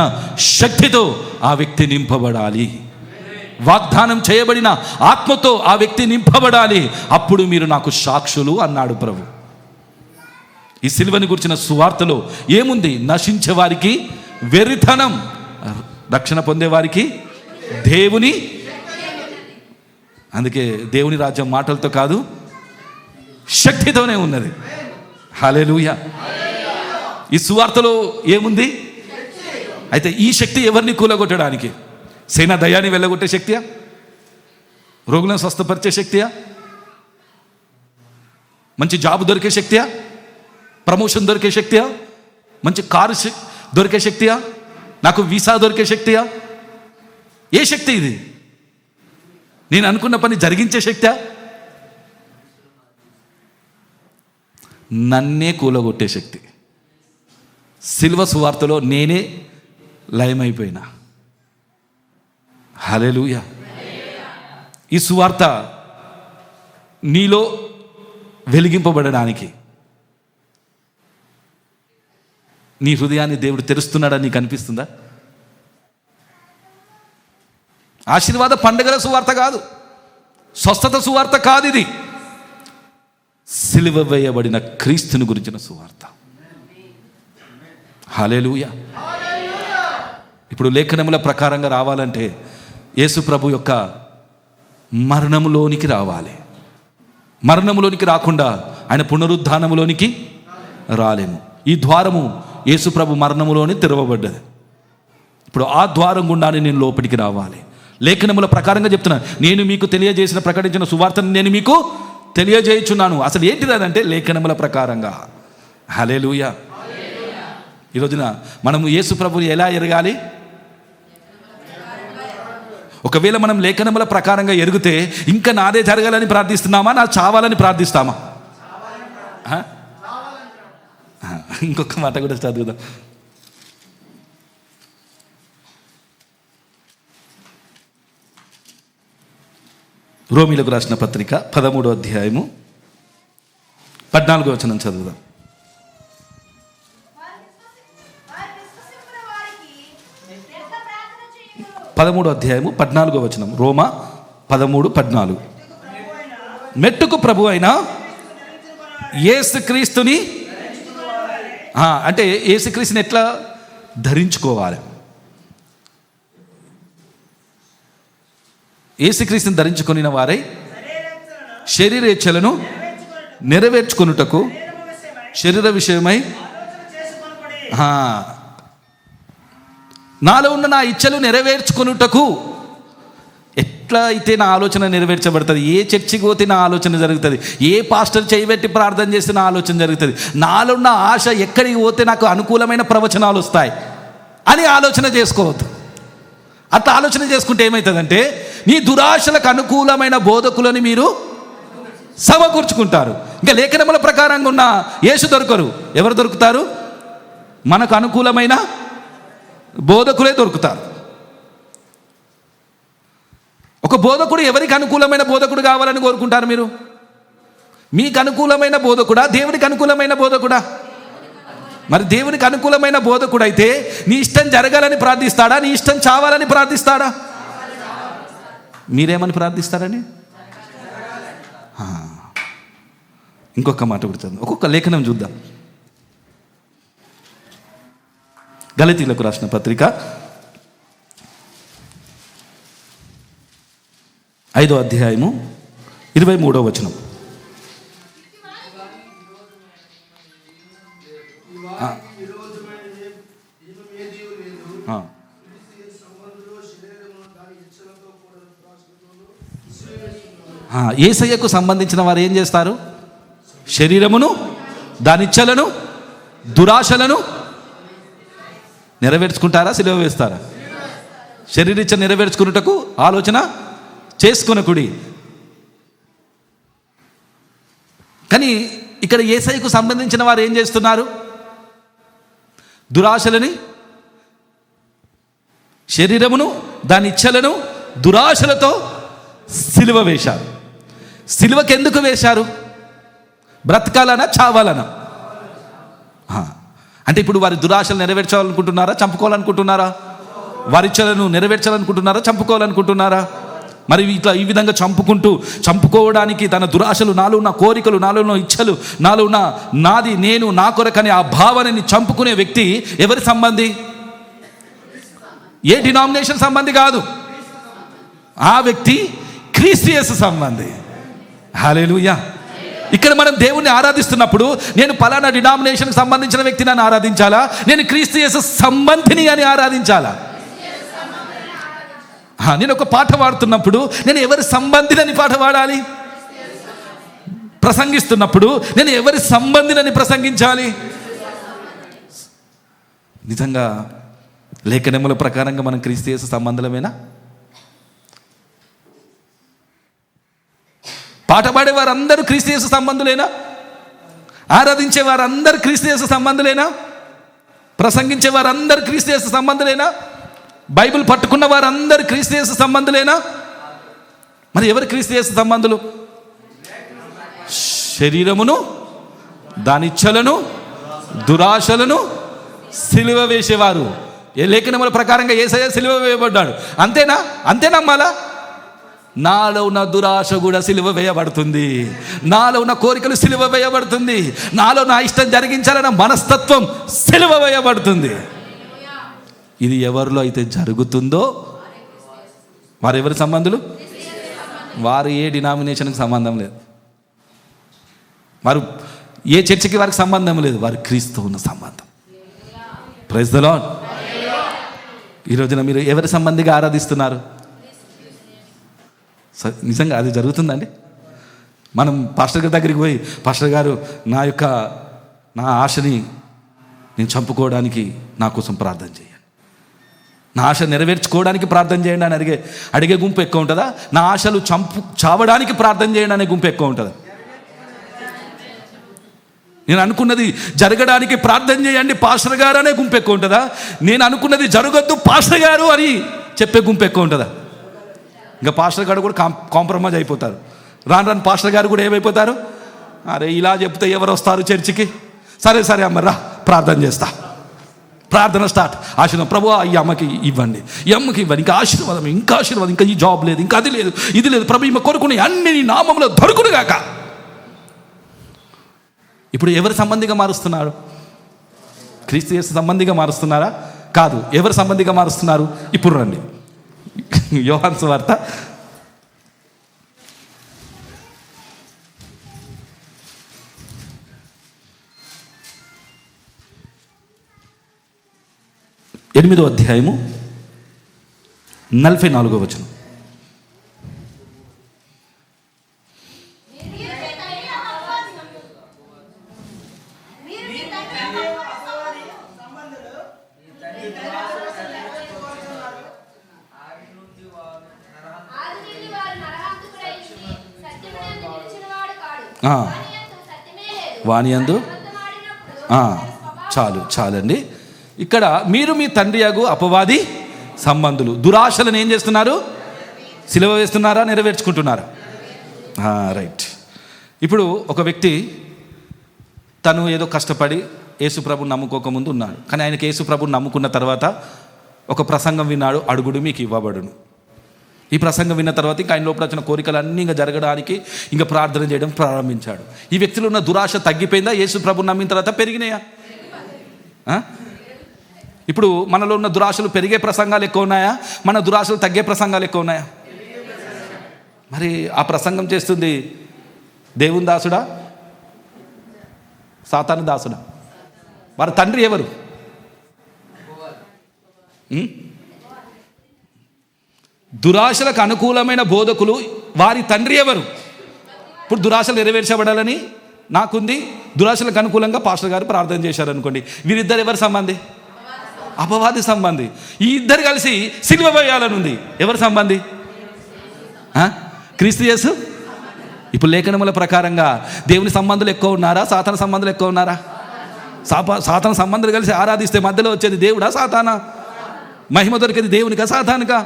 శక్తితో ఆ వ్యక్తి నింపబడాలి. వాగ్దానం చేయబడిన ఆత్మతో ఆ వ్యక్తి నింపబడాలి. అప్పుడు మీరు నాకు సాక్షులు అన్నాడు ప్రభు. ఈ సిలువని గురించిన సువార్తలో ఏముంది? నశించే వారికి వెరితనం, రక్షణ పొందేవారికి దేవుని. అందుకే దేవుని రాజ్యం మాటలతో కాదు శక్తితోనే ఉన్నది. హల్లెలూయా. ఈ సువార్తలో ఏముంది? అయితే ఈ శక్తి ఎవరిని కూలగొట్టడానికి? సేనా దయాన్ని వెళ్ళగొట్టే శక్తియా? రోగులను స్వస్థపరిచే శక్తియా? మంచి జాబ్ దొరికే శక్తియా? ప్రమోషన్ దొరికే శక్తియా? మంచి కారు దొరికే శక్తియా? నాకు వీసా దొరికే శక్తియా? ఏ శక్తి ఇది? నేను అనుకున్న పని జరిగించే శక్తియా? నన్నే కూలగొట్టే శక్తి. సిలువ సువార్తలో నేనే లయమైపోయినా. హల్లెలూయా. ఈ సువార్త నీలో వెలిగింపబడడానికి నీ హృదయాన్ని దేవుడు తెరుస్తున్నాడని నీకు అనిపిస్తుందా? ఆశీర్వాద పండుగల సువార్త కాదు, స్వస్థత సువార్త కాదు. ఇది సిలువ వేయబడిన క్రీస్తుని గురించిన సువార్త. హల్లెలూయా. ఇప్పుడు లేఖనముల ప్రకారంగా రావాలంటే యేసు ప్రభు యొక్క మరణములోనికి రావాలి. మరణములోనికి రాకుండా ఆయన పునరుద్ధానములోనికి రాలేము. ఈ ద్వారము యేసు ప్రభు మరణములోని తెరవబడ్డది. ఇప్పుడు ఆ ద్వారం గుండానే నేను లోపలికి రావాలి. లేఖనముల ప్రకారంగా చెప్తున్నాను, నేను మీకు తెలియజేసిన ప్రకటించిన సువార్తను నేను మీకు తెలియజేయుచున్నాను. అసలు ఏంటిది అదంటే లేఖనముల ప్రకారంగా. హల్లెలూయా. ఈ రోజున మనము యేసు ప్రభుని ఎలా ఎరగాలి? ఒకవేళ మనం లేఖనముల ప్రకారంగా ఎరిగితే ఇంకా నాదే జరగాలని ప్రార్థిస్తున్నామా, నా చావాలని ప్రార్థిస్తామా? ఇంకొక మాట కూడా చదువుదాం. రోమీలకు రాసిన పత్రిక 13వ అధ్యాయము 14వ వచనం చదువుదాం. 13వ అధ్యాయము 14వ వచనం. రోమా 13:14. మెట్టుకు ప్రభు అయిన యేసుక్రీస్తుని, అంటే యేసుక్రీస్తుని ఎట్లా ధరించుకోవాలి? యేసుక్రీస్తుని ధరించుకొనిన వారై శరీరేచ్ఛలను నెరవేర్చుకొనుటకు, శరీర విషయమై నాలో ఉన్న నా ఇచ్చలు నెరవేర్చుకొనుటకు ఎట్లా అయితే నా ఆలోచన నెరవేర్చబడుతుంది, ఏ చర్చికి పోతే నా ఆలోచన జరుగుతుంది, ఏ పాస్టర్ చేయబెట్టి ప్రార్థన చేస్తే నా ఆలోచన జరుగుతుంది, నాలో ఉన్న ఆశ ఎక్కడికి పోతే నాకు అనుకూలమైన ప్రవచనాలు వస్తాయి అని ఆలోచన చేసుకోవద్దు. అట్లా ఆలోచన చేసుకుంటే ఏమవుతుందంటే నీ దురాశలకు అనుకూలమైన బోధకులని మీరు సమకూర్చుకుంటారు. ఇంకా లేఖనముల ప్రకారంగా ఉన్న యేసు దొరకరు. ఎవరు దొరుకుతారు? మనకు అనుకూలమైన బోధకులే దొరుకుతారు. ఒక బోధకుడు ఎవరికి అనుకూలమైన బోధకుడు కావాలని కోరుకుంటారు మీరు? మీకు అనుకూలమైన బోధకుడా, దేవునికి అనుకూలమైన బోధకుడా? మరి దేవునికి అనుకూలమైన బోధకుడు అయితే నీ ఇష్టం జరగాలని ప్రార్థిస్తాడా, నీ ఇష్టం చావాలని ప్రార్థిస్తాడా? మీరేమని ప్రార్థిస్తారని? ఇంకొక మాట కూడా ఒక్కొక్క లేఖనం చూద్దాం. గలతీయులకు రాసిన పత్రిక 5వ అధ్యాయము 23వ వచనం. యేసయ్యకు సంబంధించిన వారు ఏం చేస్తారు? శరీరమును, దాని ఇచ్చలను, దురాశలను నెరవేర్చుకుంటారా, సిలువ వేస్తారా? శరీరిచ్చ నెరవేర్చుకున్నటకు ఆలోచన చేసుకొనకుడి. కానీ ఇక్కడ యేసయ్యకు సంబంధించిన వారు ఏం చేస్తున్నారు? దురాశలని, శరీరమును, దాని ఇచ్చలను, దురాశలతో సిలువ వేశారు. సిలువకి ఎందుకు వేశారు? బ్రతకాలనా, చావాలనా? అంటే ఇప్పుడు వారి దురాశలు నెరవేర్చాలనుకుంటున్నారా, చంపుకోవాలనుకుంటున్నారా? వారి ఇచ్చలను నెరవేర్చాలనుకుంటున్నారా, చంపుకోవాలనుకుంటున్నారా? మరి ఇట్లా ఈ విధంగా చంపుకోవడానికి తన దురాశలు, నాలో ఉన్న కోరికలు, నాలో ఉన్న ఇచ్చలు, నాలో ఉన్న నాది, నేను, నా కొరకని ఆ భావనని చంపుకునే వ్యక్తి ఎవరి సంబంధి? ఏ డినామినేషన్ సంబంధి కాదు. ఆ వ్యక్తి క్రీస్తు యేసు సంబంధి. హల్లెలూయా. ఇక్కడ మనం దేవుణ్ణి ఆరాధిస్తున్నప్పుడు నేను పలానా డినామినేషన్కి సంబంధించిన వ్యక్తిని అని ఆరాధించాలా, నేను క్రీస్తు యేసు సంబంధిని అని ఆరాధించాలా? నేను ఒక పాట పాడుతున్నప్పుడు నేను ఎవరి సంబంధిని పాట పాడాలి? ప్రసంగిస్తున్నప్పుడు నేను ఎవరి సంబంధిని ప్రసంగించాలి? నిజంగా లేఖనముల ప్రకారంగా మనం క్రీస్తు యేసు సంబంధులమేనా? పాట పాడే వారందరూ క్రీస్తు యేసు సంబంధులేనా? ఆరాధించే వారందరూ క్రీస్తు యేసు సంబంధులేనా? ప్రసంగించే వారందరూ క్రీస్తు యేసు సంబంధులేనా? బైబిల్ పట్టుకున్న వారందరూ క్రీస్తు యేసు సంబంధులేనా? మరి ఎవరు క్రీస్తు యేసు సంబంధులు? శరీరమును, దాని ఇచ్చలను, దురాశలను సిలువ వేసేవారు. ఏ లేఖనముల ప్రకారంగా యేసయ్య సిలువ వేయబడ్డాడు. అంతే నమ్మాలా? నాలో ఉన్న దురాశ కూడా సిలువ వేయబడుతుంది, నాలో ఉన్న కోరికలు సిలువ వేయబడుతుంది, నాలో నా ఇష్టం జరిగించాలన్న మనస్తత్వం సిలువ వేయబడుతుంది. ఇది ఎవరిలో అయితే జరుగుతుందో వారు ఎవరి సంబంధులు? వారు ఏ డినామినేషన్కి సంబంధం లేదు, వారు ఏ చర్చికి వారికి సంబంధం లేదు, వారు క్రీస్తు ఉన్న సంబంధం. Praise the lord. ఈ రోజున మీరు ఎవరి సంబంధిగా ఆరాధిస్తున్నారు? నిజంగా అది జరుగుతుందండి. మనం పాస్టర్ గారి దగ్గరికి పోయి, పాస్టర్ గారు నా ఆశని నేను చంపుకోవడానికి నా కోసం ప్రార్థన చేయండి, నా ఆశ నెరవేర్చుకోవడానికి ప్రార్థన చేయండి అని అడిగే గుంపు ఎక్కువ ఉంటుందా? నా ఆశలు చావడానికి ప్రార్థన చేయండి అనే గుంపు ఎక్కువ ఉంటుందా? నేను అనుకున్నది జరగడానికి ప్రార్థన చేయండి పాస్టర్ గారు అనే గుంపు ఎక్కువ ఉంటుందా? నేను అనుకున్నది జరగద్దు పాస్టర్ గారు అని చెప్పే గుంపు ఎక్కువ ఉంటుందా? ఇంకా పాస్టర్ గారు కూడా కాంప్రమైజ్ అయిపోతారు. రాను పాస్టర్ గారు కూడా ఏమైపోతారు? అరే ఇలా చెప్తే ఎవరు వస్తారు చర్చికి? సరే అమ్మ రా, ప్రార్థన చేస్తా. ప్రార్థన స్టార్ట్. ఆశీర్వాదం ప్రభు, ఈ అమ్మకి ఇవ్వండి, ఈ అమ్మకి ఇవ్వండి, ఇంకా ఆశీర్వాదం, ఇంకా ఈ జాబ్ లేదు, ఇంకా అది లేదు, ఇది లేదు ప్రభు, ఈమె కొరుకుని అన్ని నీ నామంలో దొరుకునుగాక. ఇప్పుడు ఎవరి సంబంధిగా మారుస్తున్నారు? క్రీస్తు యేసు సంబంధిగా మారుస్తున్నారా? కాదు. ఎవరి సంబంధిగా మారుస్తున్నారు? ఇప్పుడు రండి, యోహాను సువార్త 8వ అధ్యాయము 44వ వచనం. వాని యందు చాలండి. ఇక్కడ మీరు మీ తండ్రి యగు అపవాది సంబంధులు. దురాశలను ఏం చేస్తున్నారు? సిలువ వేస్తున్నారా, నెరవేర్చుకుంటున్నారా? రైట్. ఇప్పుడు ఒక వ్యక్తి తను ఏదో కష్టపడి యేసుప్రభుని నమ్ముకోకముందు ఉన్నాడు. కానీ ఆయనకి యేసుప్రభుని నమ్ముకున్న తర్వాత ఒక ప్రసంగం విన్నాడు, అడుగుడు మీకు ఇవ్వబడును. ఈ ప్రసంగం విన్న తర్వాత ఇంకా ఆయన లోపల వచ్చిన కోరికలన్నీ ఇంకా జరగడానికి ఇంకా ప్రార్థన చేయడం ప్రారంభించాడు. ఈ వ్యక్తిలో ఉన్న దురాశ తగ్గిపోయిందా? యేసుప్రభుని నమ్మిన తర్వాత పెరిగినాయా? ఇప్పుడు మనలో ఉన్న దురాశలు పెరిగే ప్రసంగాలు ఎక్కువ ఉన్నాయా, మన దురాశలు తగ్గే ప్రసంగాలు ఎక్కువ ఉన్నాయా? మరి ఆ ప్రసంగం చేస్తుంది దేవుని దాసుడా, సాతాను దాసుడా? వారి తండ్రి ఎవరు? దురాశలకు అనుకూలమైన బోధకులు వారి తండ్రి ఎవరు? ఇప్పుడు దురాశలు నెరవేర్చబడాలని నాకుంది, దురాశలకు అనుకూలంగా పాస్టర్ గారు ప్రార్థన చేశారనుకోండి, వీరిద్దరు ఎవరి సంబంధి? అపవాది సంబంధి. ఈ ఇద్దరు కలిసి సిలువ వేయాలని ఉంది. ఎవరి సంబంధి? క్రీస్తు యేసు. ఇప్పుడు లేఖనముల ప్రకారంగా దేవుని సంబంధులు ఎక్కువ ఉన్నారా, సాతాన సంబంధులు ఎక్కువ ఉన్నారా? సాతాన సంబంధాలు కలిసి ఆరాధిస్తే మధ్యలో వచ్చేది దేవుడా, సాతానా? మహిమ దొరికేది దేవునికా, సాతానుకా?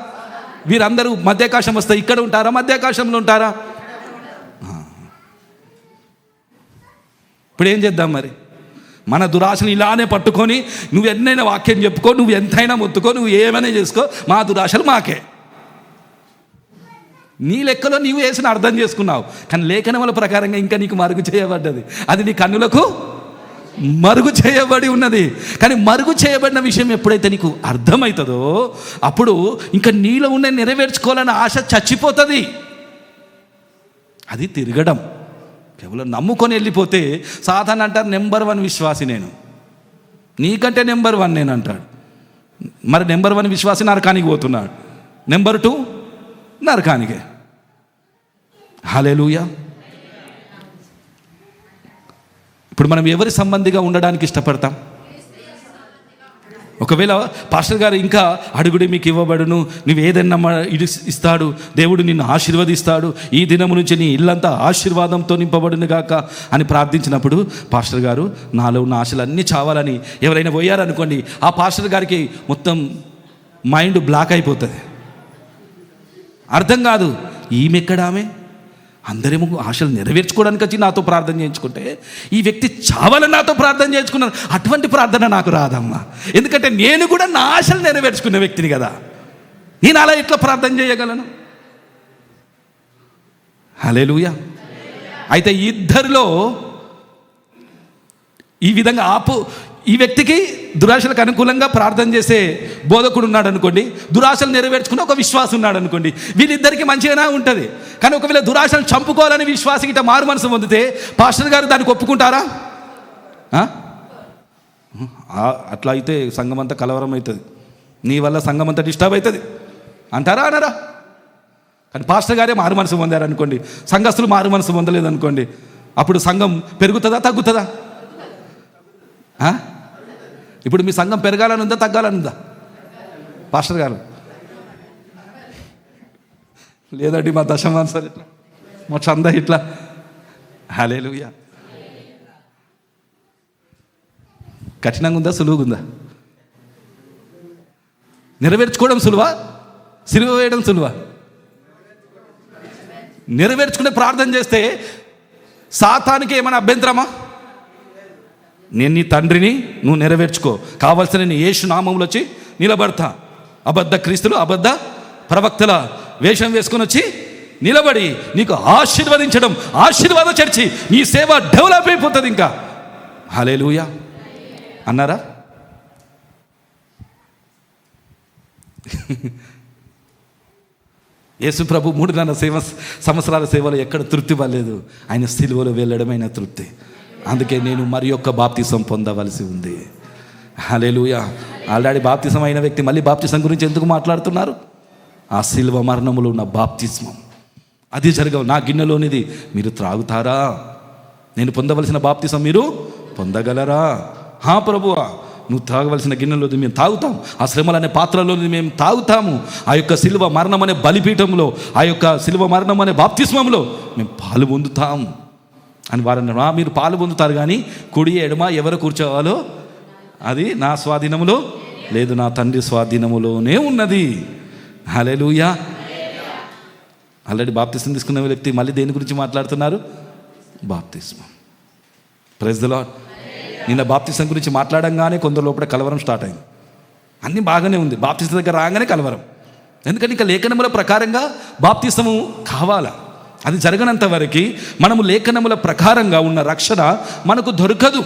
వీరందరూ మధ్యాకాశం వస్తే ఇక్కడ ఉంటారా, మధ్యాకాశంలో ఉంటారా? ఇప్పుడు ఏం చేద్దాం మరి? మన దురాశను ఇలానే పట్టుకొని నువ్వు ఎన్నైనా వాక్యం చెప్పుకో, నువ్వు ఎంతైనా మొత్తుకో, నువ్వు ఏమైనా చేసుకో, మా దురాశలు మాకే. నీ లెక్కలో నీవు వేసిన అర్థం చేసుకున్నావు, కానీ లేఖనముల ప్రకారంగా ఇంకా నీకు మరుగు చేయబడ్డది. అది నీ కన్నులకు మరుగు చేయబడి ఉన్నది. కానీ మరుగు చేయబడిన విషయం ఎప్పుడైతే నీకు అర్థమవుతుందో అప్పుడు ఇంకా నీలో ఉన్న నెరవేర్చుకోవాలన్న ఆశ చచ్చిపోతుంది. అది తిరగడం. కేవలం నమ్ముకొని వెళ్ళిపోతే సాధారణ అంటారు నెంబర్ 1 విశ్వాసి నేను, నీకంటే నెంబర్ 1 నేను అంటాడు. మరి నెంబర్ 1 విశ్వాసి నరకానికి పోతున్నాడు, నెంబర్ 2 నరకానికే. హల్లెలూయా. ఇప్పుడు మనం ఎవరి సంబంధిగా ఉండడానికి ఇష్టపడతాం? ఒకవేళ పాస్టర్ గారు ఇంకా అడుగుడి మీకు ఇవ్వబడును, నువ్వు ఏదన్నా ఇస్తాడు, దేవుడు నిన్ను ఆశీర్వదిస్తాడు, ఈ దినము నుంచి నీ ఇల్లంతా ఆశీర్వాదంతో నింపబడును గాక అని ప్రార్థించినప్పుడు పాస్టర్ గారు నాలో ఉన్న ఆశలన్నీ చావాలని ఎవరైనా పోయారనుకోండి, ఆ పాస్టర్ గారికి మొత్తం మైండ్ బ్లాక్ అయిపోతుంది. అర్థం కాదు, ఈమెక్కడామే అందరేమో ఆశలు నెరవేర్చుకోవడానికి వచ్చి నాతో ప్రార్థన చేయించుకుంటే ఈ వ్యక్తి చావాలని నాతో ప్రార్థన చేయించుకున్నాను. అటువంటి ప్రార్థన నాకు రాదమ్మా, ఎందుకంటే నేను కూడా నా ఆశలు నెరవేర్చుకున్న వ్యక్తిని కదా. నేను అలా ఎట్లా ప్రార్థన చేయగలను? హల్లెలూయా. అయితే ఇద్దరిలో ఈ విధంగా ఈ వ్యక్తికి దురాశలకు అనుకూలంగా ప్రార్థన చేసే బోధకుడు ఉన్నాడు అనుకోండి, దురాశలు నెరవేర్చుకుని ఒక విశ్వాసం ఉన్నాడు అనుకోండి, వీళ్ళిద్దరికీ మంచిగానే ఉంటుంది. కానీ ఒకవేళ దురాశలు చంపుకోవాలని విశ్వాసి గిట్ట మారు మనసు పొందితే పాస్టర్ గారు దానికి ఒప్పుకుంటారా? అట్లా అయితే సంఘం అంతా కలవరం అవుతుంది, నీ వల్ల సంఘం అంతా డిస్టర్బ్ అవుతుంది అంటారా, అనరా? కానీ పాస్టర్ గారే మారు మనసు పొందారనుకోండి, సంఘస్థులు మారు మనసు పొందలేదనుకోండి, అప్పుడు సంఘం పెరుగుతుందా, తగ్గుతుందా? ఇప్పుడు మీ సంఘం పెరగాలని ఉందా, తగ్గాలని ఉందా పాస్టర్ గారు? లేదండి మా దశమాంసాలు ఇట్లా, మా చందా ఇట్లా. హల్లెలూయా. కఠినంగా ఉందా, సులువుగా ఉందా? నెరవేర్చుకోవడం సులువా, సిలువ వేయడం సులువా? నెరవేర్చుకునే ప్రార్థన చేస్తే సాతానికి ఏమైనా అభ్యంతరమా? నేను నీ తండ్రిని, నువ్వు నెరవేర్చుకో, కావాల్సిన నేను యేసు నామములో వచ్చి నిలబడతా. అబద్ధ క్రీస్తులు, అబద్ధ ప్రవక్తల వేషం వేసుకొని వచ్చి నిలబడి నీకు ఆశీర్వదించడం, ఆశీర్వాద చర్చి, నీ సేవ డెవలప్ అయిపోతుంది ఇంకా. హల్లెలూయా అన్నారా? యేసు ప్రభు 3.5 సంవత్సరాల సేవలో ఎక్కడ తృప్తి పడలేదు, ఆయన సిలువలో వెళ్ళడమైన తృప్తి. అందుకే నేను మరి యొక్క బాప్తిసం పొందవలసి ఉంది. హల్లెలూయా. ఆల్రెడీ బాప్తిసం అయిన వ్యక్తి మళ్ళీ బాప్తిసం గురించి ఎందుకు మాట్లాడుతున్నారు? ఆ సిలువ మరణములో ఉన్న బాప్తిస్మం అది జరగవు. నా గిన్నెలోనిది మీరు త్రాగుతారా? నేను పొందవలసిన బాప్తిసం మీరు పొందగలరా? ప్రభువా, నువ్వు తాగవలసిన గిన్నెలోది మేము తాగుతాం, ఆ శ్రమలు అనే పాత్రలోది మేము తాగుతాము, ఆ యొక్క సిలువ మరణం అనే బలిపీఠంలో, ఆ యొక్క సిలువ మరణం అనే బాప్తిస్మంలో మేము పాలు పొందుతాం. అని వారు అన్నారు. మీరు పాలు పొందుతారు కానీ కుడి ఎడమ ఎవరు కూర్చోవాలో అది నా స్వాధీనములో లేదు, నా తండ్రి స్వాధీనములోనే ఉన్నది. హల్లెలూయా. ఆల్రెడీ బాప్తిస్మం తీసుకున్న వ్యక్తి మళ్ళీ దేని గురించి మాట్లాడుతున్నారు? బాప్తిస్మం. Praise the lord. నిన్న బాప్తిస్మం గురించి మాట్లాడంగానే కొందరు లోపల కలవరం స్టార్ట్ అయింది. అన్నీ బాగానే ఉంది, బాప్తిస్మం దగ్గర రాగానే కలవరం. ఎందుకంటే ఇంకా లేఖనముల ప్రకారంగా బాప్తిస్మము కావాలా. అది జరగనంత వరకు మనము లేఖనముల ప్రకారంగా ఉన్న రక్షణ మనకు దొరకదు.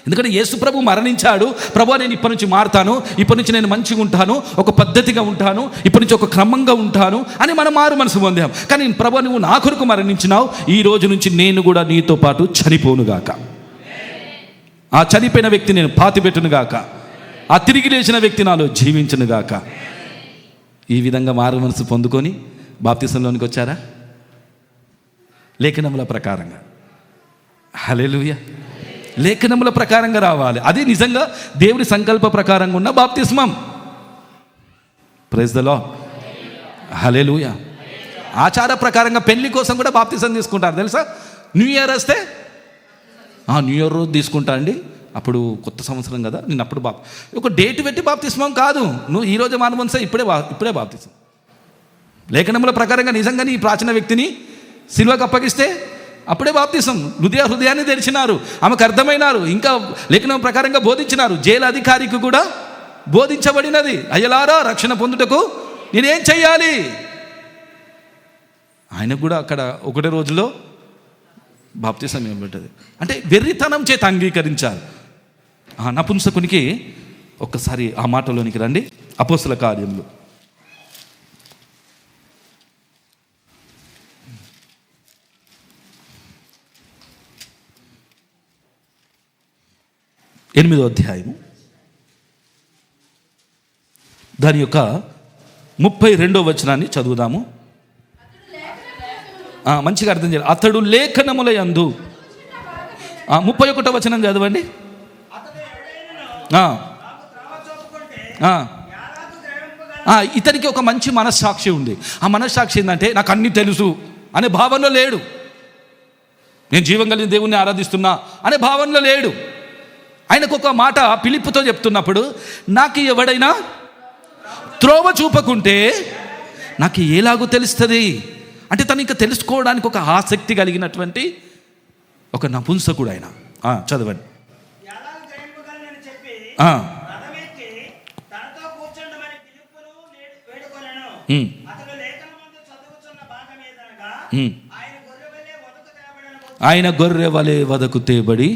ఎందుకంటే యేసు ప్రభు మరణించాడు. ప్రభు నేను ఇప్పటి నుంచి మారుతాను, ఇప్పటి నుంచి నేను మంచిగా ఉంటాను, ఒక పద్ధతిగా ఉంటాను, ఇప్పటి నుంచి ఒక క్రమంగా ఉంటాను అని మనం మారు మనసు పొందాం. కానీ ప్రభు నువ్వు నా కొరకు మరణించినావు, ఈ రోజు నుంచి నేను కూడా నీతో పాటు చనిపోనుగాక, ఆ చనిపోయిన వ్యక్తి నేను పాతిపెట్టునుగాక, ఆ తిరిగి లేచిన వ్యక్తి నాలో జీవించునుగాక. ఈ విధంగా మారు మనసు పొందుకొని బాప్తిసంలోనికి వచ్చారా? లేఖనముల ప్రకారంగా. హల్లెలూయా. లేఖనముల ప్రకారంగా రావాలి. అది నిజంగా దేవుని సంకల్ప ప్రకారంగా ఉన్న బాప్తిస్మం. Praise the lord. హల్లెలూయా. ఆచార ప్రకారంగా పెళ్లి కోసం కూడా బాప్తిస్మం తీసుకుంటారు తెలుసా? న్యూ ఇయర్ వస్తే న్యూ ఇయర్ రోజు తీసుకుంటా అండి, అప్పుడు కొత్త సంవత్సరం కదా, నేను అప్పుడు ఒక డేట్ పెట్టి బాప్తిస్మం కాదు. నువ్వు ఈరోజు మానవంశ ఇప్పుడే బాప్తిస్మం. లేఖనముల ప్రకారంగా నిజంగా నీ ప్రాచీన వ్యక్తిని సిలువకు అప్పగిస్తే అప్పుడే బాప్తిసం. హృదయాన్ని తెరిచినారు, ఆమెకు అర్థమైనారు, ఇంకా లేఖనం ప్రకారంగా బోధించినారు. జైలు అధికారికి కూడా బోధించబడినది, అయ్యలారా రక్షణ పొందుటకు నేనేం చెయ్యాలి. ఆయనకు కూడా అక్కడ ఒకటే రోజులో బాప్తిసం ఇవ్వబడ్డది. అంటే వెర్రితనం చేత అంగీకరించారు. నపుంసకునికి ఒక్కసారి ఆ మాటలోనికి రండి. అపోస్తుల కార్యములు 8వ అధ్యాయము దాని యొక్క 32వ వచనాన్ని చదువుదాము. మంచిగా అర్థం చేయాలి. అతడు లేఖనముల యందు 31వ వచనం చదవండి. ఇతనికి ఒక మంచి మనస్సాక్షి ఉంది. ఆ మనస్సాక్షి ఏంటంటే నాకు అన్నీ తెలుసు అనే భావనలో లేడు. నేను జీవం కలిగిన దేవుణ్ణి ఆరాధిస్తున్నా అనే భావనలో లేడు. ఆయనకు ఒక మాట ఫిలిప్పుతో చెప్తున్నప్పుడు, నాకు ఎవడైనా త్రోవ చూపకుంటే నాకు ఎలాగో తెలుస్తుంది అంటే తను ఇంకా తెలుసుకోవడానికి ఒక ఆసక్తి కలిగినటువంటి ఒక నపుంసకుడు ఆయన. చదవండి. ఆయన గొర్రె వలె వదకు తేబడి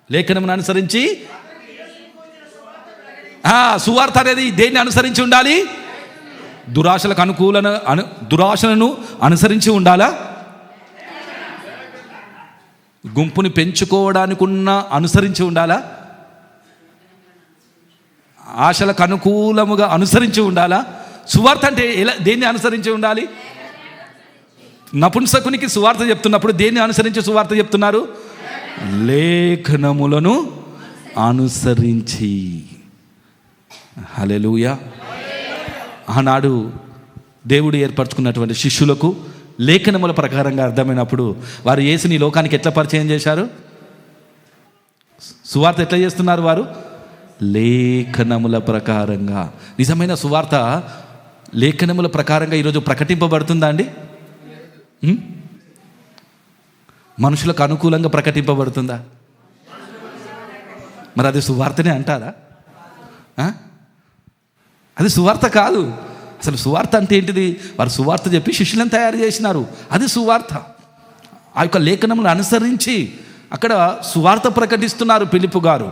లేఖనమును అనుసరించి సువార్త అనేది దేన్ని అనుసరించి ఉండాలి? దురాశలను అనుసరించి ఉండాలా? గుంపుని పెంచుకోవడానికి అనుసరించి ఉండాలా? ఆశలకు అనుకూలముగా అనుసరించి ఉండాలా? సువార్త అంటే దేన్ని అనుసరించి ఉండాలి? నపుంసకునికి సువార్త చెప్తున్నప్పుడు దేన్ని అనుసరించి సువార్త చెప్తున్నారు? లేఖనములను అనుసరించి. హల్లెలూయా. ఆనాడు దేవుడు ఏర్పరచుకున్నటువంటి శిష్యులకు లేఖనముల ప్రకారంగా అర్థమైనప్పుడు వారు యేసుని లోకానికి ఎట్లా పరిచయం చేశారు? సువార్త ఎట్లా చేస్తున్నారు వారు? లేఖనముల ప్రకారంగా. నిజమైన సువార్త లేఖనముల ప్రకారంగా ఈరోజు ప్రకటింపబడుతుందా అండి? మనుషులకు అనుకూలంగా ప్రకటింపబడుతుందా? మరి అది సువార్తనే అంటారా? అది సువార్త కాదు. అసలు సువార్త అంటే ఏంటిది? వారు సువార్త చెప్పి శిష్యులను తయారు చేసినారు, అది సువార్త. ఆ యొక్క లేఖనములను అనుసరించి అక్కడ సువార్త ప్రకటిస్తున్నారు ఫిలిప్పు గారు.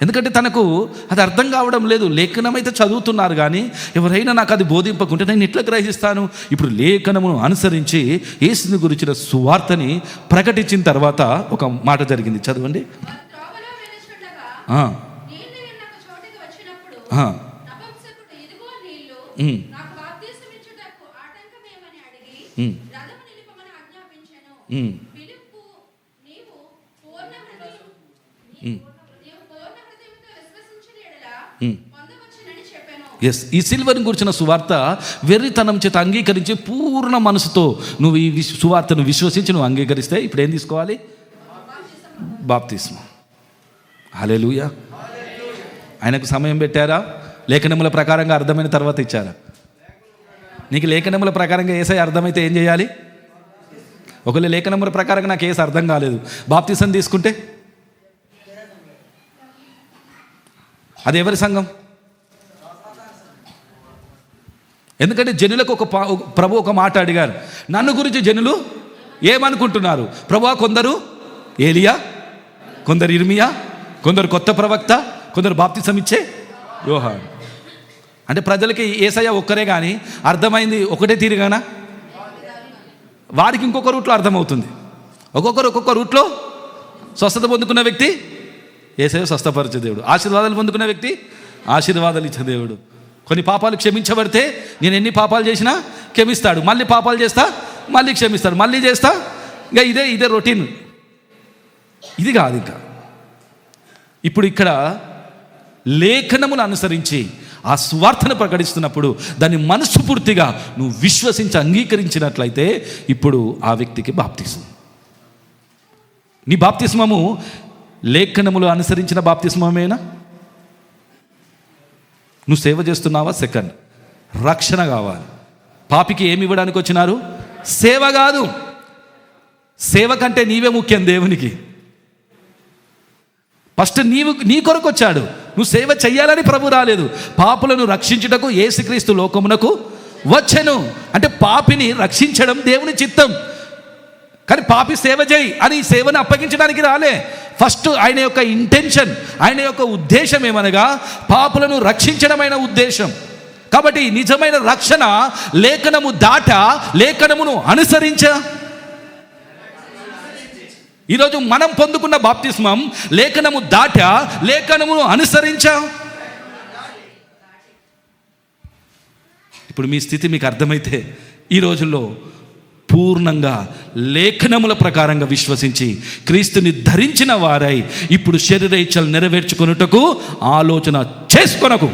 ఎందుకంటే తనకు అది అర్థం కావడం లేదు. లేఖనం అయితే చదువుతున్నారు కానీ ఎవరైనా నాకు అది బోధింపకుంటే నేను ఎట్లా గ్రహిస్తాను? ఇప్పుడు లేఖనమును అనుసరించి యేసుని గురించిన సువార్తని ప్రకటించిన తర్వాత ఒక మాట జరిగింది, చదవండి. ఎస్, ఈ సిల్వర్ని గురించిన సువార్త వెర్రితనం చేత అంగీకరించి పూర్ణ మనసుతో నువ్వు ఈ సువార్తను విశ్వసించి నువ్వు అంగీకరిస్తే ఇప్పుడు ఏం తీసుకోవాలి? బాప్తిస్మం. హల్లెలూయా. ఆయనకు సమయం పెట్టారా? లేఖనముల ప్రకారంగా అర్థమైన తర్వాత ఇచ్చారా? నీకు లేఖనముల ప్రకారంగా యేసయ్య అర్థమైతే ఏం చేయాలి? ఒకవేళ లేఖనముల ప్రకారంగా నాకు యేసు అర్థం కాలేదు, బాప్తిసం తీసుకుంటే అది ఎవరి సంఘం? ఎందుకంటే జనులకు ప్రభు ఒక మాట అడిగారు, నన్ను గురించి జనులు ఏమనుకుంటున్నారు? ప్రభువా, కొందరు ఏలియా, కొందరు ఇర్మియా, కొందరు కొత్త ప్రవక్త, కొందరు బాప్తిసం ఇచ్చే యోహాను. అంటే ప్రజలకి యేసయ్య ఒక్కరే కానీ అర్థమైంది ఒకటే తీరుగానా? వారికి ఇంకొక రూట్లో అర్థమవుతుంది. ఒక్కొక్కరు ఒక్కొక్క రూట్లో. స్వస్థత పొందుకున్న వ్యక్తి యేసయ్య స్వస్థపరిచే దేవుడు, ఆశీర్వాదాలు పొందుకున్న వ్యక్తి ఆశీర్వాదాలు ఇచ్చే దేవుడు. కొన్ని పాపాలు క్షమించబడితే నేను ఎన్ని పాపాలు చేసినా క్షమిస్తాడు, మళ్ళీ పాపాలు చేస్తా మళ్ళీ క్షమిస్తాడు, మళ్ళీ చేస్తా. ఇంకా ఇదే రొటీన్. ఇది కాదు. ఇంకా ఇప్పుడు ఇక్కడ లేఖనమును అనుసరించి ఆ సువార్తను ప్రకటిస్తున్నప్పుడు దాన్ని మనస్ఫూర్తిగా నువ్వు విశ్వసించి అంగీకరించినట్లయితే ఇప్పుడు ఆ వ్యక్తికి బాప్తిస్మం. నీ బాప్తిస్మము లేఖనములు అనుసరించిన బాప్తిస్మమేనా? నువ్వు సేవ చేస్తున్నావా? సెకండ్, రక్షణ కావాలి. పాపికి ఏమి ఇవ్వడానికి వచ్చినారు? సేవ కాదు. సేవ కంటే నీవే ముఖ్యం దేవునికి. ఫస్ట్ నీ కొరకు వచ్చాడు. నువ్వు సేవ చెయ్యాలని ప్రభు రాలేదు. పాపులను రక్షించుటకు యేసుక్రీస్తు లోకమునకు వచ్చెను. అంటే పాపిని రక్షించడం దేవుని చిత్తం. కానీ పాపి సేవ చేయి అని సేవను అప్పగించడానికి రాలే. ఫస్ట్ ఆయన యొక్క ఇంటెన్షన్, ఆయన యొక్క ఉద్దేశం ఏమనగా పాపులను రక్షించడమైన ఉద్దేశం. కాబట్టి నిజమైన రక్షణ లేఖనము దాట లేఖనమును అనుసరించ. ఈరోజు మనం పొందుకున్న బాప్తిస్మం లేఖనము దాట లేఖనమును అనుసరించా. ఇప్పుడు మీ స్థితి మీకు అర్థమైతే ఈ రోజుల్లో పూర్ణంగా లేఖనముల ప్రకారంగా విశ్వసించి క్రీస్తుని ధరించిన వారై ఇప్పుడు శరీర ఇచ్చలు నెరవేర్చుకొనుటకు ఆలోచన చేసుకొనకు.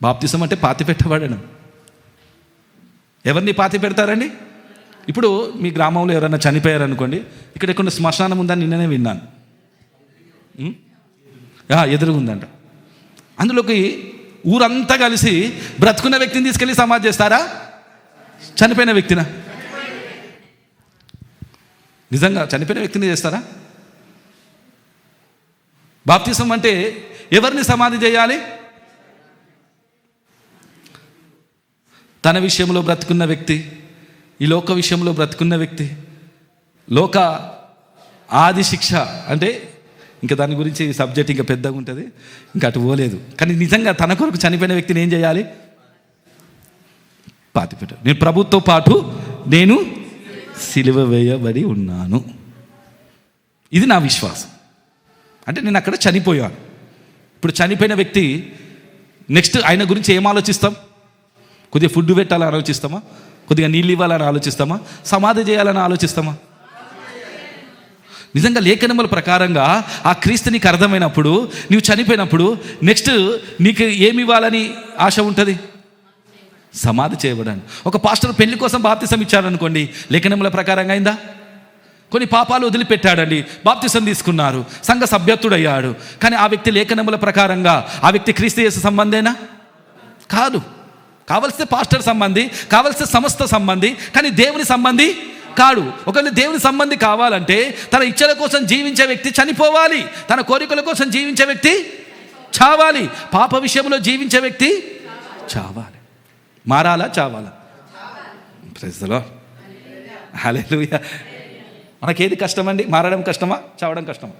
బాప్తిసం అంటే పాతి పెట్టబడడం. ఎవరిని పాతి పెడతారండి? ఇప్పుడు మీ గ్రామంలో ఎవరైనా చనిపోయారనుకోండి, ఇక్కడ ఎక్కడ శ్మశానం ఉందని నిన్ననే విన్నాను. ఎదురుగుందంట. అందులోకి ఊరంతా కలిసి బ్రతుకున్న వ్యక్తిని తీసుకెళ్ళి సమాధి చేస్తారా? చనిపోయిన వ్యక్తినా? నిజంగా చనిపోయిన వ్యక్తిని చేస్తారా? బాప్తిసం అంటే ఎవరిని సమాధి చేయాలి? తన విషయంలో బ్రతుకున్న వ్యక్తి, ఈ లోక విషయంలో బ్రతుకున్న వ్యక్తి. లోక ఆది శిక్ష అంటే ఇంకా దాని గురించి సబ్జెక్ట్ ఇంకా పెద్దగా ఉంటుంది, ఇంకా అటు పోలేదు. కానీ నిజంగా తన కొరకు చనిపోయిన వ్యక్తిని ఏం చేయాలి? పాతిపెట్ట. నేను ప్రభుతో పాటు నేను సిలువ వేయబడి ఉన్నాను. ఇది నా విశ్వాసం. అంటే నేను అక్కడ చనిపోయాను. ఇప్పుడు చనిపోయిన వ్యక్తి నెక్స్ట్ ఆయన గురించి ఏం ఆలోచిస్తాం? కొద్దిగా ఫుడ్ పెట్టాలని ఆలోచిస్తామా? కొద్దిగా నీళ్ళు ఇవ్వాలని ఆలోచిస్తామా? సమాధి చేయాలని ఆలోచిస్తామా? నిజంగా లేఖనముల ప్రకారంగా ఆ క్రీస్తు నీకు అర్థమైనప్పుడు, నీవు చనిపోయినప్పుడు నెక్స్ట్ నీకు ఏమి ఇవ్వాలని ఆశ ఉంటుంది? సమాధి చేయబడానికి. ఒక పాస్టర్ పెళ్లి కోసం బాప్తిసం ఇచ్చారనుకోండి, లేఖనముల ప్రకారంగా అయిందా? కొన్ని పాపాలు వదిలిపెట్టాడండి, బాప్తిసం తీసుకున్నారు, సంఘ సభ్యత్తుడయ్యాడు. కానీ ఆ వ్యక్తి లేఖనముల ప్రకారంగా ఆ వ్యక్తి క్రీస్తు యేసు సంబంధేనా? కాదు. కావలసిన పాస్టర్ సంబంధి, కావలసిన సంస్థ సంబంధి, కానీ దేవుని సంబంధి కాడు. ఒకవేళ దేవుని సంబంధి కావాలంటే తన ఇచ్చల కోసం జీవించే వ్యక్తి చనిపోవాలి, తన కోరికల కోసం జీవించే వ్యక్తి చావాలి, పాప విషయంలో జీవించే వ్యక్తి చావాలి. మారాలా చావాలా? Praise the lord. హల్లెలూయా. మనకేది కష్టమండి? మారడం కష్టమా? చావడం కష్టమా?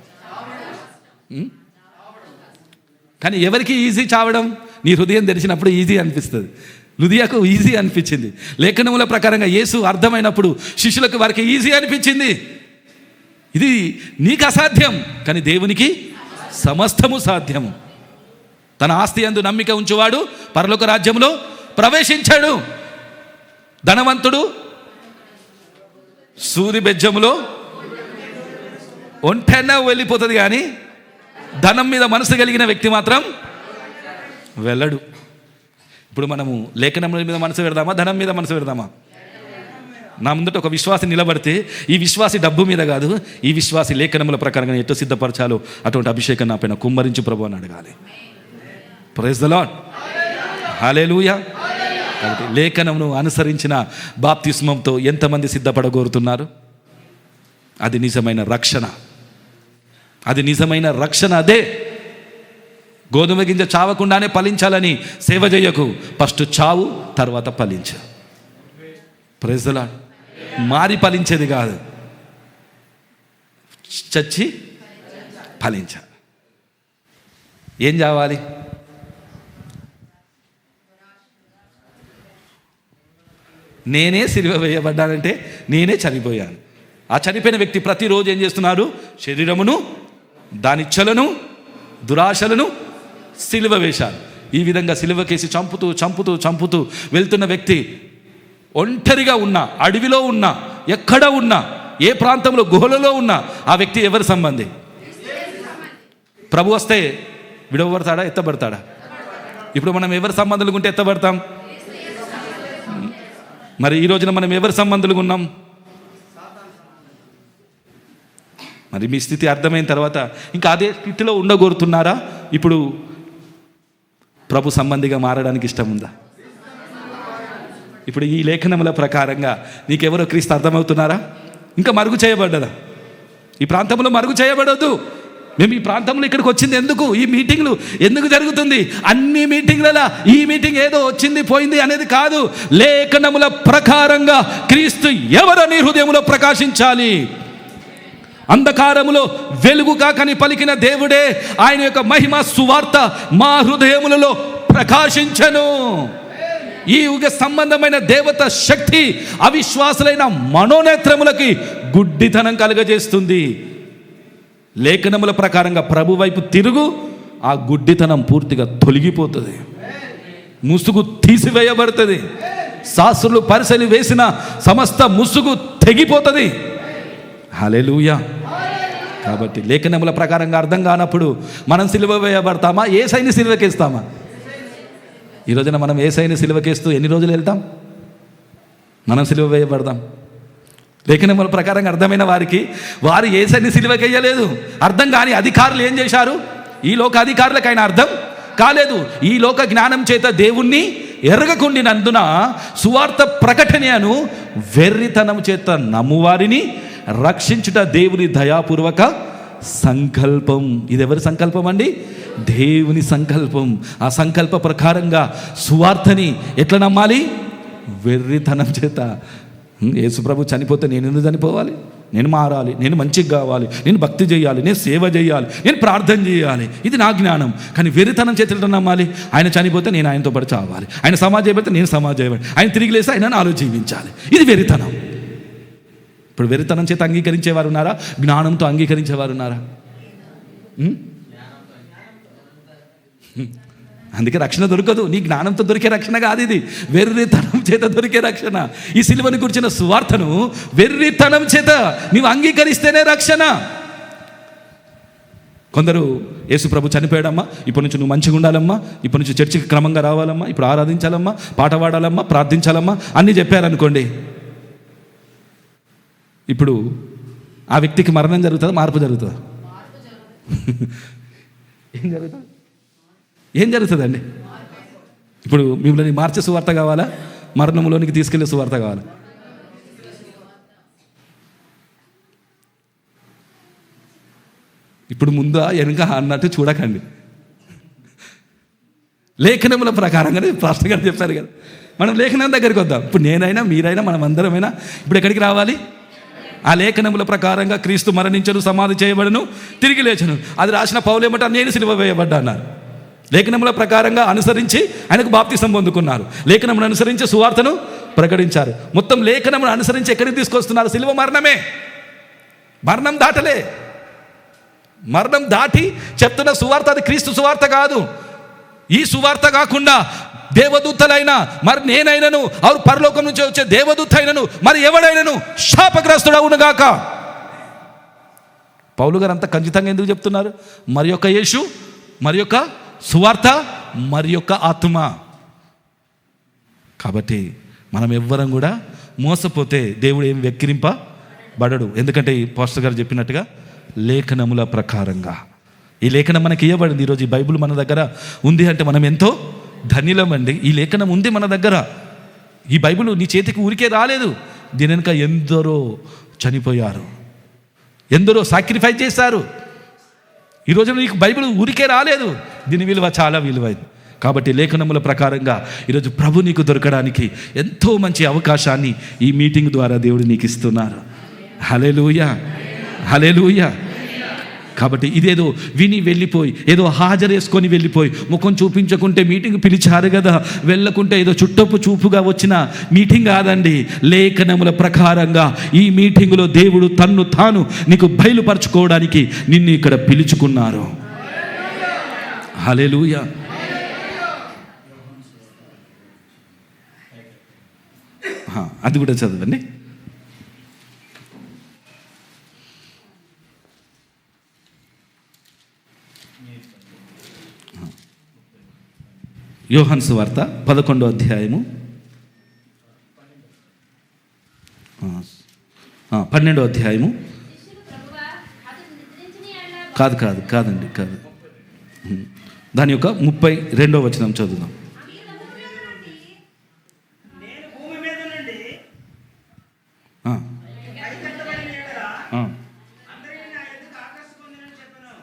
కానీ ఎవరికి ఈజీ చావడం? నీ హృదయం తెరిచినప్పుడు ఈజీ అనిపిస్తుంది. లుదియాకు ఈజీ అనిపించింది. లేఖనముల ప్రకారంగా యేసు అర్థమైనప్పుడు శిష్యులకు వారికి ఈజీ అనిపించింది. ఇది నీకు అసాధ్యం, కానీ దేవునికి సమస్తము సాధ్యము. తన ఆస్తి యందు నమ్మిక ఉంచువాడు పరలోక రాజ్యంలో ప్రవేశించాడు. ధనవంతుడు సూది బెజ్జములో ఒంటెన్నా వెళ్ళిపోతుంది, కానీ ధనం మీద మనసు కలిగిన వ్యక్తి మాత్రం వెళ్ళడు. ఇప్పుడు మనము లేఖనముల మీద మనసు పెడదామా, ధనం మీద మనసు పెడదామా? నా ముందట ఒక విశ్వాసి నిలబడితే ఈ విశ్వాసి డబ్బు మీద కాదు, ఈ విశ్వాసి లేఖనముల ప్రకారంగా ఎట్లా సిద్ధపరచాలో అటువంటి అభిషేకం నా పైన కుమ్మరించు ప్రభు అని అడగాలి. ప్రైజ్ ద లార్డ్, హల్లెలూయా. కాబట్టి లేఖనమును అనుసరించిన బాప్తిస్మంతో ఎంతమంది సిద్ధపడగోరుతున్నారు? అది నిజమైన రక్షణ, అది నిజమైన రక్షణ. అదే గోధుమ గింజ చావకుండానే ఫలించాలని సేవ చేయకు. ఫస్ట్ చావు, తర్వాత ఫలించు. Praise the lord. మారి ఫలించేది కాదు, చచ్చి ఫలించ. ఏం చావాలి? నేనే సిలువ వేయబడ్డానంటే నేనే చనిపోయాను. ఆ చనిపోయిన వ్యక్తి ప్రతిరోజు ఏం చేస్తున్నారు? శరీరమును, దాని ఇచ్చలను, దురాశలను సిలువ వేశారు. ఈ విధంగా సిలువ కేసి చంపుతూ చంపుతూ చంపుతూ వెళ్తున్న వ్యక్తి ఒంటరిగా ఉన్నా, అడవిలో ఉన్నా, ఎక్కడ ఉన్నా, ఏ ప్రాంతంలో గుహలలో ఉన్నా, ఆ వ్యక్తి ఎవరి సంబంధి? ప్రభు వస్తే విడవబడతాడా, ఎత్తబడతాడా? ఇప్పుడు మనం ఎవరి సంబంధాలుగా ఉంటే ఎత్తబడతాం? మరి ఈ రోజున మనం ఎవరి సంబంధులుగా ఉన్నాం? మరి మీ స్థితి అర్థమైన తర్వాత ఇంకా అదే స్థితిలో ఉండగోరుతున్నారా? ఇప్పుడు ప్రభు సంబంధిగా మారడానికి ఇష్టం ఉందా? ఇప్పుడు ఈ లేఖనముల ప్రకారంగా నీకెవరో క్రీస్తు అర్థమవుతున్నారా? ఇంకా మరుగు చేయబడ్డదా? ఈ ప్రాంతంలో మరుగు చేయబడద్దు. మేము ఈ ప్రాంతంలో ఇక్కడికి వచ్చింది ఎందుకు? ఈ మీటింగ్లు ఎందుకు జరుగుతుంది? అన్ని మీటింగ్లలో ఈ మీటింగ్ ఏదో వచ్చింది పోయింది అనేది కాదు. లేఖనముల ప్రకారంగా క్రీస్తు ఎవరని హృదయంలో ప్రకాశించాలి. అంధకారములో వెలుగు కాకని పలికిన దేవుడే ఆయన యొక్క మహిమ సువార్త మా హృదయములలో ప్రకాశించెను. ఈ యుగ సంబంధమైన దేవత శక్తి అవిశ్వాసులైన మనోనేత్రములకి గుడ్డితనం కలుగజేస్తుంది. లేఖనముల ప్రకారంగా ప్రభు వైపు తిరుగు, ఆ గుడ్డితనం పూర్తిగా తొలగిపోతుంది, ముసుగు తీసివేయబడుతుంది. శాస్త్రులు పరిశీలి వేసిన సమస్త ముసుగు తెగిపోతుంది. హల్లెలూయా. కాబట్టి లేఖనముల ప్రకారంగా అర్థం కానప్పుడు మనం సిలువ వేయబడతామా, యేసయ్యని సిలువకేస్తామా? ఈ రోజున మనం యేసయ్యని సిలువకేస్తూ ఎన్ని రోజులు వెళ్తాం? మనం సిలువ వేయబడదాం. లేఖనముల ప్రకారంగా అర్థమైన వారికి వారు యేసయ్యని సిలువకేయలేదు. అర్థం కాని అధికారులు ఏం చేశారు? ఈ లోక అధికారులకైనా అర్థం కాలేదు. ఈ లోక జ్ఞానం చేత దేవుణ్ణి ఎరగకుండినందున సువార్త ప్రకటనను వెర్రితనం చేత నమ్మువారిని రక్షించుట దేవుని దయాపూర్వక సంకల్పం. ఇది ఎవరి సంకల్పం అండి? దేవుని సంకల్పం. ఆ సంకల్ప ప్రకారంగా సువార్తని ఎట్లా నమ్మాలి? వెర్రితనం చేత. యేసుప్రభు చనిపోతే నేను ఎందుకు చనిపోవాలి? నేను మారాలి, నేను మంచిగా కావాలి, నేను భక్తి చేయాలి, నేను సేవ చేయాలి, నేను ప్రార్థన చేయాలి. ఇది నా జ్ఞానం. కానీ వెర్రితనం చేతులతో నమ్మాలి. ఆయన చనిపోతే నేను ఆయనతో పాటు చావాలి, ఆయన సమాజం అయిపోతే నేను సమాజం అయిపోయి, ఆయన తిరిగి లేస్తే ఆయన నాలో జీవించాలి. ఇది వెర్రితనం. ఇప్పుడు వెర్రితనం చేత అంగీకరించేవారు ఉన్నారా? జ్ఞానంతో అంగీకరించేవారు ఉన్నారా? అందుకే రక్షణ దొరకదు. నీ జ్ఞానంతో దొరికే రక్షణ కాదు ఇది, వెర్రితనం చేత దొరికే రక్షణ. ఈ సిలువను గురించిన సువార్తను వెర్రితనం చేత నీవు అంగీకరిస్తేనే రక్షణ. కొందరు యేసు ప్రభు చనిపోయాడమ్మా, ఇప్పటి నుంచి నువ్వు మంచిగా ఉండాలమ్మా, ఇప్పటి నుంచి చర్చికి క్రమంగా రావాలమ్మా, ఇప్పుడు ఆరాధించాలమ్మా, పాట పాడాలమ్మా, ప్రార్థించాలమ్మా అన్నీ చెప్పారనుకోండి. ఇప్పుడు ఆ వ్యక్తికి మరణం జరుగుతుందా, మార్పు జరుగుతుందా? ఏం జరుగుతుంది? ఏం జరుగుతుందండి? ఇప్పుడు మిమ్మల్ని మార్చే సువార్త కావాలా, మరణంలోనికి తీసుకెళ్లే సువార్త కావాలా? ఇప్పుడు ముందా వెనుక అన్నట్టు చూడకండి. లేఖనముల ప్రకారంగానే పాస్టర్ గారు చెప్పారు కదా. మనం లేఖనం దగ్గరికి వద్దాం. ఇప్పుడు నేనైనా మీరైనా మనం అందరమైనా ఇప్పుడు ఎక్కడికి రావాలి? ఆ లేఖనముల ప్రకారంగా క్రీస్తు మరణించను, సమాధి చేయబడను, తిరిగి లేచను. అది రాసిన పౌలు ఏమంటారు? నేను సిలువ వేయబడ్డా అన్నారు. లేఖనముల ప్రకారంగా అనుసరించి ఆయనకు బాప్తిసం పొందుకున్నారు. లేఖనమును అనుసరించి సువార్తను ప్రకటించారు. మొత్తం లేఖనమును అనుసరించి ఎక్కడికి తీసుకొస్తున్నారు? సిలువ మరణమే. మరణం దాటలే. మరణం దాటి చెప్తున్న సువార్త అది క్రీస్తు సువార్త కాదు. ఈ సువార్త కాకుండా దేవదూతలైనా, మరి నేనైనను, ఆరు పరలోకం నుంచి వచ్చే దేవదూత అయినను, మరి ఎవడైనను శాపగ్రస్తుడవునుగాక. పౌలు గారు అంత ఖచ్చితంగా ఎందుకు చెప్తున్నారు? మరి యొక్క యేసు, మరి యొక్క సువార్త, మరి యొక్క ఆత్మ. కాబట్టి మనం ఎవ్వరం కూడా మోసపోతే దేవుడు ఏం వెక్కిరింపబడడు. ఎందుకంటే ఈ పాస్టర్ గారు చెప్పినట్టుగా లేఖనముల ప్రకారంగా ఈ లేఖనం మనకి ఇవ్వబడింది. ఈరోజు ఈ బైబిల్ మన దగ్గర ఉంది అంటే మనం ఎంతో ధన్యులమండి. ఈ లేఖనం ఉంది మన దగ్గర. ఈ బైబిల్ నీ చేతికి ఊరికే రాలేదు. దీని వెనుక ఎందరో చనిపోయారు, ఎందరో సాక్రిఫైస్ చేశారు. ఈరోజు నీకు బైబిల్ ఊరికే రాలేదు. దీని విలువ చాలా విలువైంది. కాబట్టి లేఖనముల ప్రకారంగా ఈరోజు ప్రభు నీకు దొరకడానికి ఎంతో మంచి అవకాశాన్ని ఈ మీటింగ్ ద్వారా దేవుడు నీకు ఇస్తున్నారు. హల్లెలూయా, హల్లెలూయా. కాబట్టి ఇదేదో విని వెళ్ళిపోయి, ఏదో హాజరేసుకొని వెళ్ళిపోయి, ముఖం చూపించకుంటే మీటింగ్ పిలిచారు కదా, వెళ్ళకుంటే ఏదో చుట్టపు చూపుగా వచ్చిన మీటింగ్ కాదండి. లేఖనముల ప్రకారంగా ఈ మీటింగులో దేవుడు తన్ను తాను నీకు బయలుపరచుకోవడానికి నిన్ను ఇక్కడ పిలుచుకున్నారు. హల్లెలూయా. అది కూడా చదవండి. యోహాను సువార్త 11వ అధ్యాయము 12వ అధ్యాయము కాదండి దాని యొక్క 32వ వచనం చదువుదాం.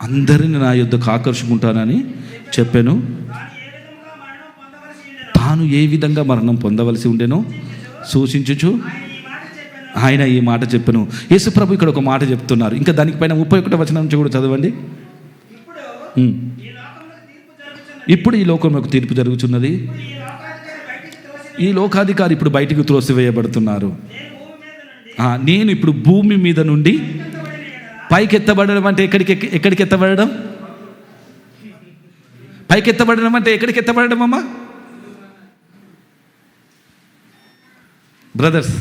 అందరిని నా యుద్ధకు ఆకర్షుకుంటానని చెప్పాను. తాను ఏ విధంగా మరణం పొందవలసి ఉండేనో సూచించుచు ఆయన ఈ మాట చెప్పాను. యేసు ప్రభు ఇక్కడ ఒక మాట చెప్తున్నారు. ఇంకా దానిపైన 31వ వచనం నుంచి కూడా చదవండి. ఇప్పుడు ఈ లోకంలోకి తీర్పు జరుగుతున్నది. ఈ లోకాధికారి ఇప్పుడు బయటికి త్రోసివేయబడుతున్నారు. నేను ఇప్పుడు భూమి మీద నుండి పైకి ఎత్తబడడం అంటే ఎక్కడికి ఎత్తబడడం? పైకి ఎత్తబడడం అంటే ఎక్కడికి ఎత్తబడడం అమ్మా? బ్రదర్స్,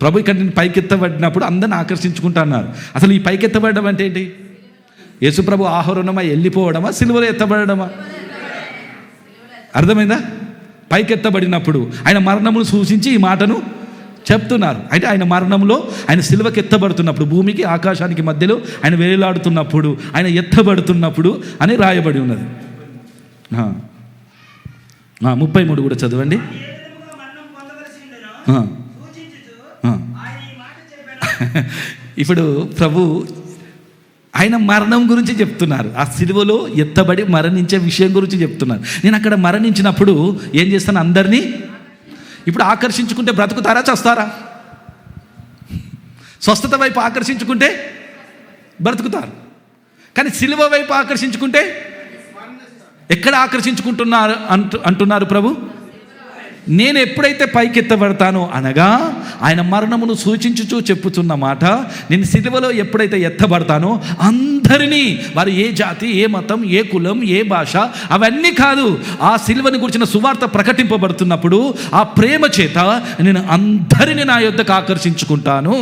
ప్రభు ఇక్కడ నేను పైకి ఎత్తబడినప్పుడు అందరిని ఆకర్షించుకుంటా అన్నారు. అసలు ఈ పైకి ఎత్తబడడం అంటే ఏంటి? యేసు ప్రభు ఆహరణమా, వెళ్ళిపోవడమా, సిలువలో ఎత్తబడమా? అర్థమైందా? పైకి ఎత్తబడినప్పుడు ఆయన మరణమును సూచించి ఈ మాటను చెప్తున్నారు. అయితే ఆయన మరణంలో, ఆయన సిలువకి ఎత్తబడుతున్నప్పుడు, భూమికి ఆకాశానికి మధ్యలో ఆయన వేలాడుతున్నప్పుడు, ఆయన ఎత్తబడుతున్నప్పుడు అని రాయబడి ఉన్నది. 33 కూడా చదవండి. ఇప్పుడు ప్రభు ఆయన మరణం గురించి చెప్తున్నారు. ఆ సిలువలో ఎత్తబడి మరణించే విషయం గురించి చెప్తున్నారు. నేను అక్కడ మరణించినప్పుడు ఏం చేస్తాను? అందరినీ ఇప్పుడు ఆకర్షించుకుంటే బ్రతుకుతారా, చస్తారా? స్వస్థత వైపు ఆకర్షించుకుంటే బ్రతుకుతారు. కానీ సిలువ వైపు ఆకర్షించుకుంటే ఎక్కడ ఆకర్షించుకుంటున్నారు అంటున్నారు ప్రభు? నేను ఎప్పుడైతే పైకి ఎత్తబడతానో, అనగా ఆయన మరణమును సూచించుచూ చెప్పుతున్న మాట, నేను సిలువలో ఎప్పుడైతే ఎత్తబడతానో అందరినీ, వారు ఏ జాతి, ఏ మతం, ఏ కులం, ఏ భాష అవన్నీ కాదు, ఆ సిలువని గురించిన సువార్త ప్రకటింపబడుతున్నప్పుడు ఆ ప్రేమ చేత నేను అందరినీ నా యొద్దకు ఆకర్షించుకుంటాను.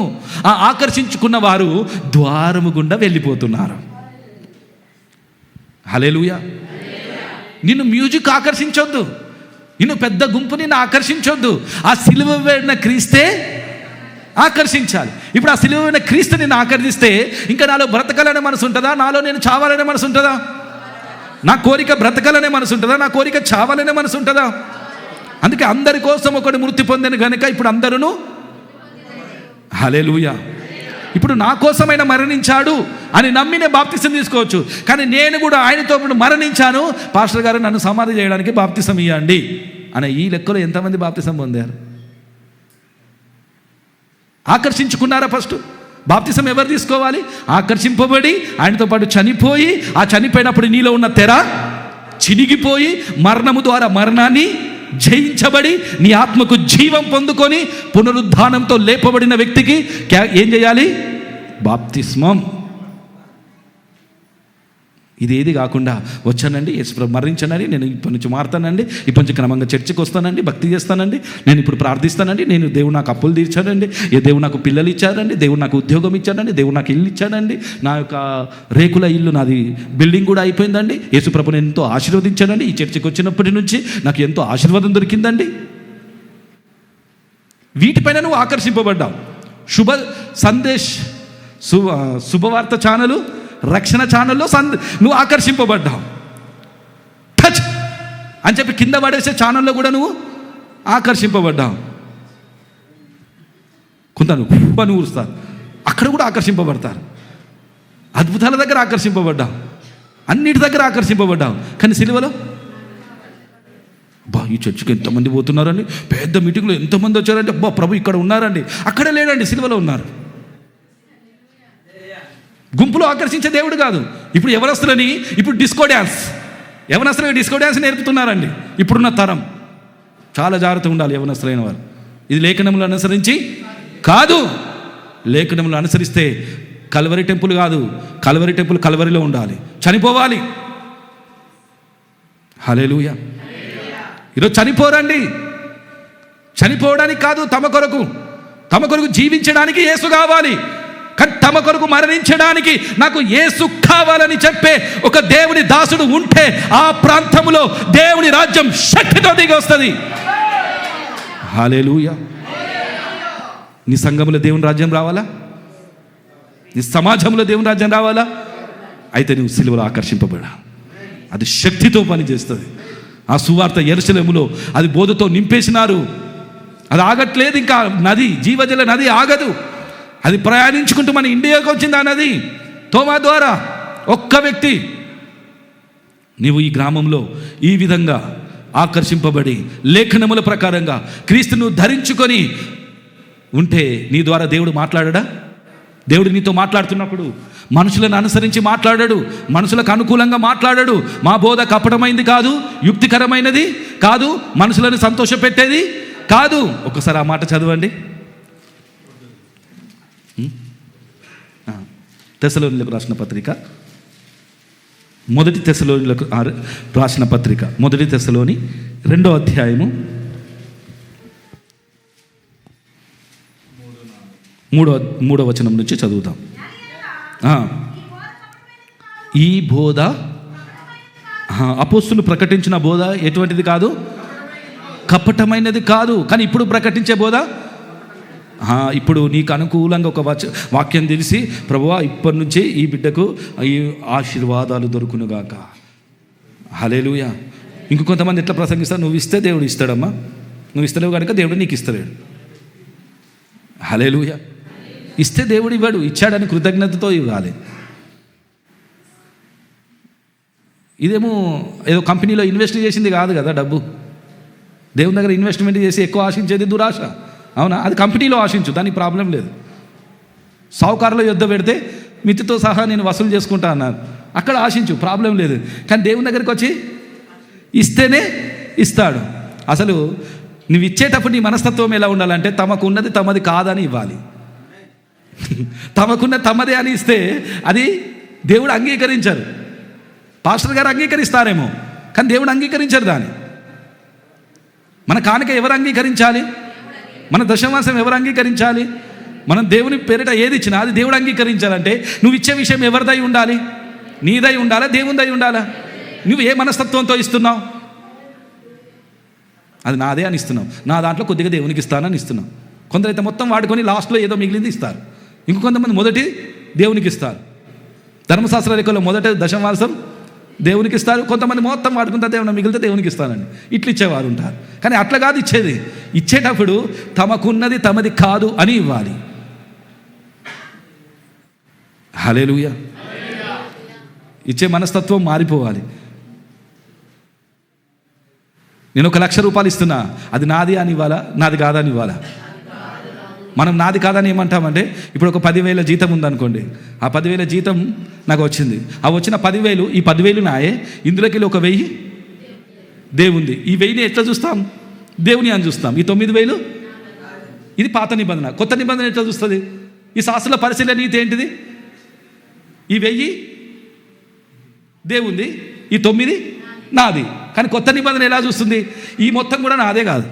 ఆ ఆకర్షించుకున్న వారు ద్వారము గుండా వెళ్ళిపోతున్నారు. హల్లెలూయా. నిన్ను మ్యూజిక్ ఆకర్షించొద్దు, నిన్ను పెద్ద గుంపు నిన్ను ఆకర్షించొద్దు. ఆ సిలువ వేడిన క్రీస్తే ఆకర్షించాలి. ఇప్పుడు ఆ సిలువ వేడిన క్రీస్తు నిన్ను ఆకర్షిస్తే ఇంకా నాలో బ్రతకాలనే మనసు ఉంటుందా? నాలో నేను చావాలనే మనసు ఉంటుందా? నా కోరిక బ్రతకాలనే మనసు ఉంటుందా? నా కోరిక చావాలనే మనసు ఉంటుందా? అందుకే అందరి కోసం ఒకడు మృతి పొందిన గనుక ఇప్పుడు అందరూ హల్లెలూయా. ఇప్పుడు నా కోసమైనా మరణించాడు అని నమ్మి నేను బాప్తిసం తీసుకోవచ్చు. కానీ నేను కూడా ఆయనతో మరణించాను, పాస్టర్ గారు నన్ను సమాధి చేయడానికి బాప్తిసం ఇవ్వండి అనే ఈ లెక్కలో ఎంతమంది బాప్తిసం పొందారు? ఆకర్షించుకున్నారా? ఫస్ట్ బాప్తిసం ఎవరు తీసుకోవాలి? ఆకర్షింపబడి ఆయనతో పాటు చనిపోయి, ఆ చనిపోయినప్పుడు నీలో ఉన్న తెర చినిగిపోయి మరణము ద్వారా మరణాన్ని జయించబడి నీ ఆత్మకు జీవం పొందుకొని పునరుద్ధానంతో లేపబడిన వ్యక్తికి ఏం చేయాలి? బాప్తిస్మం. ఇది ఏది కాకుండా వచ్చానండి, యేసుప్రభు మరణించానండి, నేను ఇప్పటి నుంచి మారుతానండి, ఇప్పటి నుంచి క్రమంగా చర్చికి వస్తానండి, భక్తి చేస్తానండి, నేను ఇప్పుడు ప్రార్థిస్తానండి, నేను దేవుడు నాకు అప్పులు తీర్చాడండి, దేవుడు నాకు పిల్లలు ఇచ్చాడండి, దేవుడు నాకు ఉద్యోగం ఇచ్చాడండి, దేవుడు నాకు ఇల్లు ఇచ్చాడండి, నా యొక్క రేకుల ఇల్లు నాది బిల్డింగ్ కూడా అయిపోయిందండి, యేసుప్రభుని ఎంతో ఆశీర్వదించాడండి, ఈ చర్చికి వచ్చినప్పటి నుంచి నాకు ఎంతో ఆశీర్వాదం దొరికిందండి. వీటిపైన నువ్వు ఆకర్షింపబడ్డావు. శుభవార్త ఛానలు, రక్షణ ఛానల్లో నువ్వు ఆకర్షింపబడ్డావు. టచ్ అని చెప్పి కింద పడేసే ఛానల్లో కూడా నువ్వు ఆకర్షింపబడ్డావు. కొంత నువ్వు ఊరుస్తారు, అక్కడ కూడా ఆకర్షింపబడతారు. అద్భుతాల దగ్గర ఆకర్షింపబడ్డావు, అన్నిటి దగ్గర ఆకర్షింపబడ్డావు. కానీ సిలువలో ఈ చర్చికి ఎంతమంది పోతున్నారండి, పెద్ద మీటింగ్లో ఎంతమంది వచ్చారంటే ప్రభు ఇక్కడ ఉన్నారండి, అక్కడ లేడండి, సిలువలో ఉన్నారు. గుంపులో ఆకర్షించే దేవుడు కాదు. ఇప్పుడు ఎవరస్తులని ఇప్పుడు డిస్కో డ్యాన్స్, యవనస్తులకు డిస్కో డ్యాన్స్ నేర్పుతున్నారండి ఇప్పుడున్న తరం. చాలా జాగ్రత్తగా ఉండాలి యవనస్తులైన వారు. ఇది లేఖనములు అనుసరించి కాదు. లేఖనములు అనుసరిస్తే కల్వరి టెంపుల్ కాదు, కల్వరి టెంపుల్ కల్వరిలో ఉండాలి, చనిపోవాలి. హల్లెలూయా. ఈరోజు చనిపోరండి, చనిపోవడానికి కాదు, తమ కొరకు జీవించడానికి యేసు కావాలి. కానీ తమ కొరకు మరణించడానికి నాకు యేసు కావాలని చెప్పే ఒక దేవుని దాసుడు ఉంటే ఆ ప్రాంతంలో దేవుని రాజ్యం శక్తితో దిగి వస్తుంది. హల్లెలూయా. నీ సంఘంలో దేవుని రాజ్యం రావాలా? నీ సమాజంలో దేవుని రాజ్యం రావాలా? అయితే నువ్వు సిలువలో ఆకర్షింపబడా. అది శక్తితో పనిచేస్తుంది. ఆ సువార్త యెరూషలేములో అది బోధతో నింపేసినారు. అది ఆగట్లేదు, ఇంకా నది, జీవజల నది ఆగదు. అది ప్రయాణించుకుంటూ మన ఇండియాకి వచ్చింది. ఆ నది తోమా ద్వారా. ఒక్క వ్యక్తి నీవు ఈ గ్రామంలో ఈ విధంగా ఆకర్షింపబడి లేఖనముల ప్రకారంగా క్రీస్తును ధరించుకొని ఉంటే నీ ద్వారా దేవుడు మాట్లాడడా? దేవుడు నీతో మాట్లాడుతున్నప్పుడు మనుషులను అనుసరించి మాట్లాడాడు, మనుషులకు అనుకూలంగా మాట్లాడాడు. మా బోధ కపటమైంది కాదు, యుక్తికరమైనది కాదు, మనుషులను సంతోషపెట్టేది కాదు. ఒకసారి ఆ మాట చదవండి. తెస్సలోనిలకు రాసిన పత్రిక, మొదటి తెస్సలోనిలకు రాసిన పత్రిక, మొదటి తెస్సలోని 2వ అధ్యాయము 3వ వచనం నుంచి చదువుతాం. ఈ బోధ అపోస్తులు ప్రకటించిన బోధ ఎటువంటిది కాదు, కపటమైనది కాదు. కానీ ఇప్పుడు ప్రకటించే బోధ, ఇప్పుడు నీకు అనుకూలంగా ఒక వాక్యం తెలిసి, ప్రభువా ఇప్పటి నుంచి ఈ బిడ్డకు ఈ ఆశీర్వాదాలు దొరుకునుగాక. హల్లెలూయా. ఇంకొంతమంది ఎట్లా ప్రసంగిస్తారు? నువ్వు ఇస్తే దేవుడు ఇస్తాడమ్మా, నువ్వు ఇస్తలేవు కనుక దేవుడు నీకు ఇస్తలేడు. హల్లెలూయా. ఇస్తే దేవుడు ఇవ్వడు, ఇచ్చాడని కృతజ్ఞతతో ఇవ్వాలి. ఇదేమో ఏదో కంపెనీలో ఇన్వెస్ట్ చేసింది కాదు కదా డబ్బు. దేవుని దగ్గర ఇన్వెస్ట్మెంట్ చేసి ఎక్కువ ఆశించేది దురాశ. అవునా? అది కంపెనీలో ఆశించు, దానికి ప్రాబ్లం లేదు. సావుకారులో యుద్ధ పెడితే మితితో సహా నేను వసూలు చేసుకుంటా అన్నారు, అక్కడ ఆశించు, ప్రాబ్లం లేదు. కానీ దేవుని దగ్గరికి వచ్చి ఇస్తేనే ఇస్తాడు. అసలు నువ్వు ఇచ్చేటప్పుడు నీ మనస్తత్వం ఎలా ఉండాలంటే, తమకున్నది తమది కాదని ఇవ్వాలి. తమకున్నది తమదే అని ఇస్తే అది దేవుడు అంగీకరించరు. పాస్టర్ గారు అంగీకరిస్తారేమో, కానీ దేవుడు అంగీకరించరు దాన్ని. మన కానుక ఎవరు అంగీకరించాలి? మన దశమాంశం ఎవరు అంగీకరించాలి? మనం దేవుని పేరిట ఏది ఇచ్చినా అది దేవుడు అంగీకరించాలంటే నువ్వు ఇచ్చే విషయం ఎవరిదై ఉండాలి? నీదై ఉండాలా, దేవునిదై ఉండాలా? నువ్వు ఏ మనస్తత్వంతో ఇస్తున్నావు? అది నాదే అని ఇస్తున్నావు, నా దాంట్లో కొద్దిగా దేవునికి ఇస్తానని ఇస్తున్నావు. కొందరైతే మొత్తం వాడుకొని లాస్ట్లో ఏదో మిగిలింది ఇస్తారు. ఇంకొంతమంది మొదటి దేవునికి ఇస్తారు. ధర్మశాస్త్ర రేఖలో మొదటి దశమాంశం దేవునికి ఇస్తారు, కొంతమంది మొత్తం వాడుకుంటా దేవుని మిగిలితే దేవునికి ఇస్తానండి, ఇట్లు ఇచ్చేవారు ఉంటారు. కానీ అట్లా కాదు ఇచ్చేది. ఇచ్చేటప్పుడు తమకున్నది తమది కాదు అని ఇవ్వాలి. హల్లెలూయా. ఇచ్చే మనస్తత్వం మారిపోవాలి. నేను 1,00,000 రూపాయలు ఇస్తున్నా, అది నాది అని ఇవ్వాలా, నాది కాదని ఇవ్వాలా? మనం నాది కాదని ఏమంటామంటే, ఇప్పుడు ఒక 10,000 జీతం ఉందనుకోండి, ఆ 10,000 జీతం నాకు వచ్చింది. ఆ వచ్చిన 10,000, ఈ 10,000 నాయే, ఇందులోకి ఒక 1000 దేవుంది. ఈ 1000ని ఎట్లా చూస్తాం? దేవుని అని చూస్తాం. ఈ 9,000 ఇది పాత నిబంధన. కొత్త నిబంధన ఎట్లా చూస్తుంది? ఈ శాస్త్రంలో పరిశీలన నీతి ఏంటిది? ఈ 1000 దేవుంది, ఈ 9 నాది. కానీ కొత్త నిబంధన ఎలా చూస్తుంది? ఈ మొత్తం కూడా నాదే కాదు.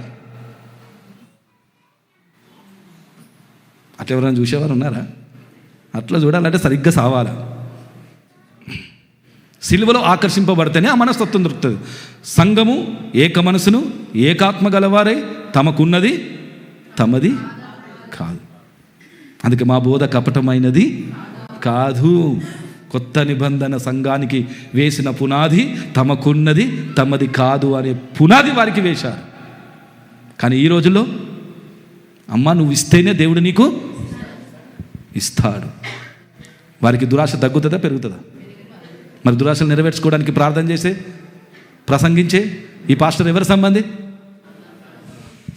అట్లా ఎవరైనా చూసేవారు ఉన్నారా? అట్లా చూడాలంటే సరిగ్గా సావాలా. సిలువలో ఆకర్షింపబడితేనే ఆ మనస్తత్వం దొరుకుతుంది. సంఘము ఏక మనసును ఏకాత్మ గలవారై తమకున్నది తమది కాదు. అందుకే మా బోధ కపటమైనది కాదు. కొత్త నిబంధన సంఘానికి వేసిన పునాది తమకున్నది తమది కాదు అనే పునాది వారికి వేశారు. కానీ ఈ రోజుల్లో అమ్మ నువ్వు ఇస్తేనే దేవుడు నీకు ఇస్తాడు. వారికి దురాశ తగ్గుతుందా పెరుగుతుందా? మరి దురాశలు నెరవేర్చుకోవడానికి ప్రార్థన చేసే ప్రసంగించే ఈ పాస్టర్ ఎవరి సంబంధి?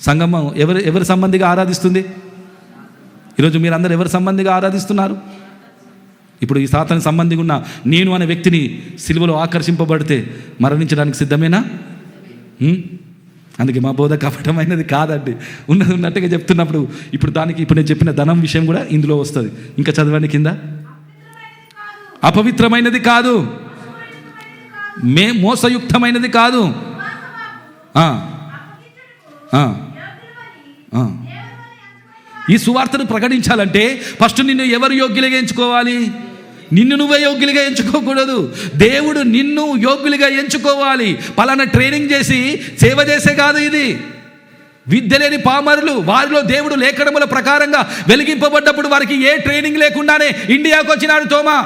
సంగమం ఎవరి సంబంధిగా ఆరాధిస్తుంది? ఈరోజు మీరందరూ ఎవరి సంబంధిగా ఆరాధిస్తున్నారు? ఇప్పుడు ఈ సాతాను సంబంధిగా ఉన్న నేను అనే వ్యక్తిని సిలువలో ఆకర్షింపబడితే మరణించడానికి సిద్ధమేనా? అందుకే మా బోధ కపటమైనది కాదండి. ఉన్నట్టుగా చెప్తున్నప్పుడు ఇప్పుడు నేను చెప్పిన ధనం విషయం కూడా ఇందులో వస్తుంది. ఇంకా చదవండి కింద. అపవిత్రమైనది కాదు, మోసయుక్తమైనది కాదు. ఈ సువార్తను ప్రకటించాలంటే ఫస్ట్ నిన్ను ఎవరు యోగ్యులుగా ఎంచుకోవాలి? నిన్ను నువ్వే యోగ్యులుగా ఎంచుకోకూడదు. దేవుడు నిన్ను యోగ్యులుగా ఎంచుకోవాలి. పలానా ట్రైనింగ్ చేసి సేవ చేసే కాదు ఇది. విద్య లేని పామరులు, వారిలో దేవుడు లేఖనముల ప్రకారంగా వెలిగింపబడ్డప్పుడు వారికి ఏ ట్రైనింగ్ లేకుండానే ఇండియాకు వచ్చినాడు తోమా.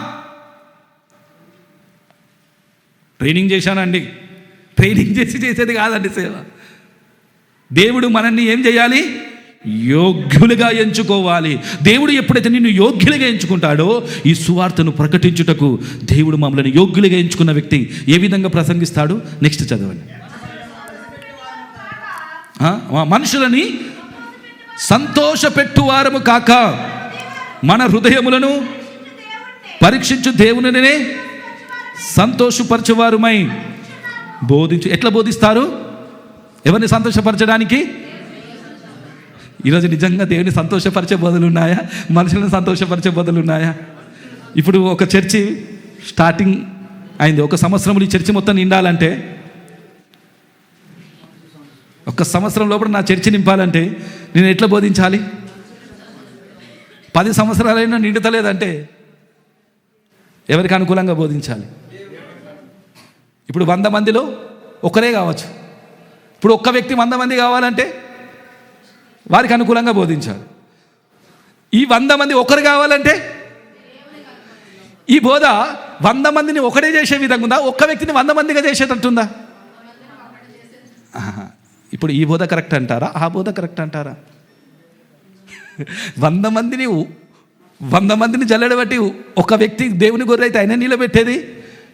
ట్రైనింగ్ చేశానండి, ట్రైనింగ్ చేసేది కాదండి సేవ. దేవుడు మనల్ని ఏం చేయాలి? యోగ్యులుగా ఎంచుకోవాలి. దేవుడు ఎప్పుడైతే నిన్ను యోగ్యులుగా ఎంచుకుంటాడో ఈ సువార్తను ప్రకటించుటకు దేవుడు మమ్మల్ని యోగ్యులుగా ఎంచుకున్న వ్యక్తి ఏ విధంగా ప్రసంగిస్తాడు? నెక్స్ట్ చదవండి. మనుషులని సంతోషపెట్టువారము కాక మన హృదయములను పరీక్షించు దేవునినే సంతోషపరచువారుమై బోధించు. ఎట్లా బోధిస్తారు? ఎవరిని సంతోషపరచడానికి? ఈరోజు నిజంగా దేవుని సంతోషపరిచే బోధలు ఉన్నాయా? మనుషులను సంతోషపరిచే బోధలు ఉన్నాయా? ఇప్పుడు ఒక చర్చి స్టార్టింగ్ అయింది. 1 సంవత్సరంలో ఈ చర్చి మొత్తం నిండాలంటే, 1 సంవత్సరం లోపల నా చర్చి నింపాలంటే నేను ఎట్లా బోధించాలి? 10 సంవత్సరాలైనా నిండుతలేదంటే ఎవరికి అనుకూలంగా బోధించాలి? ఇప్పుడు 100 మందిలో ఒకరే కావచ్చు. ఇప్పుడు ఒక్క వ్యక్తి 100 మంది కావాలంటే వారికి అనుకూలంగా బోధించాలి. ఈ 100 మంది ఒకరు కావాలంటే ఈ బోధ 100 మందిని ఒకటే చేసే విధంగా ఉందా? ఒక్క వ్యక్తిని 100 మందిగా చేసేటట్టుందా? ఇప్పుడు ఈ బోధ కరెక్ట్ అంటారా? ఆ బోధ కరెక్ట్ అంటారా? 100 మందిని జల్లెడబట్టి ఒక వ్యక్తి దేవుని గొర్రె అయితే ఆయన నిలబెట్టేది.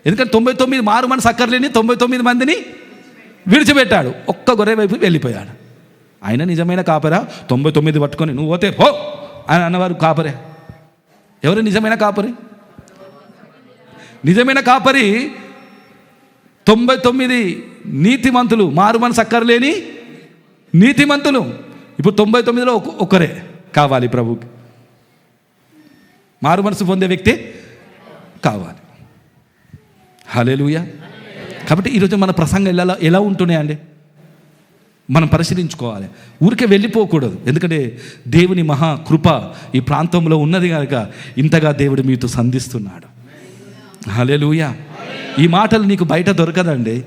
ఎందుకంటే 99 మారు మనసు అక్కర్లేని 99 మందిని విడిచిపెట్టాడు. ఒక్క గొర్రె వైపు వెళ్ళిపోయాడు. ఆయన నిజమైన కాపరా? 99 పట్టుకొని నువ్వు పోతే హో అని అన్నవారు కాపరే. ఎవరు నిజమైన కాపరి? నిజమైన కాపరి 99 నీతిమంతులు, మారు మనసు అక్కర్లేని నీతిమంతులు. ఇప్పుడు 99లో ఒక్కరే కావాలి ప్రభుకి. మారు మనసు పొందే వ్యక్తి కావాలి. హల్లెలూయా. కాబట్టి ఈరోజు మన ప్రసంగం ఎలా ఉంటున్నాయండి మనం పరిశీలించుకోవాలి. ఊరికే వెళ్ళిపోకూడదు. ఎందుకంటే దేవుని మహా కృప ఈ ప్రాంతంలో ఉన్నది కనుక ఇంతగా దేవుడు మీతో సంధిస్తున్నాడు. హల్లెలూయా. ఈ మాటలు నీకు బయట దొరకదండి.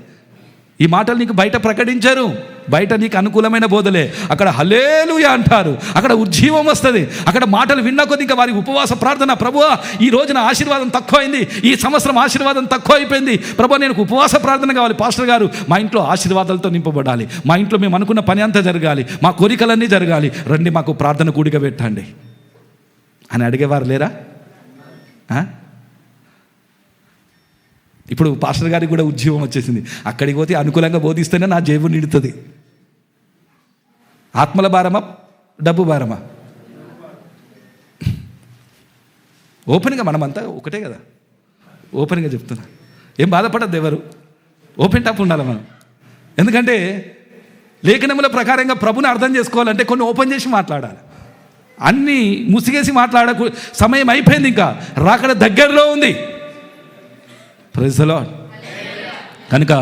ఈ మాటలు నీకు బయట ప్రకటించరు. బయట నీకు అనుకూలమైన బోధలే. అక్కడ హల్లెలూయా అంటారు, అక్కడ ఉజ్జీవం వస్తుంది. అక్కడ మాటలు విన్న కొద్ది ఇంకా వారి ఉపవాస ప్రార్థన, ప్రభువా ఈ రోజున ఆశీర్వాదం తక్కువైంది, ఈ సంవత్సరం ఆశీర్వాదం తక్కువ అయిపోయింది, ప్రభువా నేను ఉపవాస ప్రార్థన కావాలి. పాస్టర్ గారు మా ఇంట్లో ఆశీర్వాదాలతో నింపబడాలి, మా ఇంట్లో మేము అనుకున్న పని అంతా జరగాలి, మా కోరికలన్నీ జరగాలి, రండి మాకు ప్రార్థన కూడిగా పెట్టండి అని అడిగేవారు లేరా? ఇప్పుడు పాస్టర్ గారికి కూడా ఉద్యోగం వచ్చేసింది. అక్కడికి పోతే అనుకూలంగా బోధిస్తేనే నా జేబు నిండుతుంది. ఆత్మల భారమా డబ్బు భారమా? ఓపెన్గా మనమంతా ఒకటే కదా, ఓపెన్గా చెప్తున్నా. ఏం బాధపడద్దు ఎవరు, ఓపెన్ టాప్ ఉండాలి మనం. ఎందుకంటే లేఖనముల ప్రకారంగా ప్రభుని అర్థం చేసుకోవాలంటే కొన్ని ఓపెన్ చేసి మాట్లాడాలి. అన్నీ ముసిగేసి మాట్లాడకు, సమయం అయిపోయింది, ఇంకా రాకడ దగ్గరలో ఉంది. Praise the lord. కనుక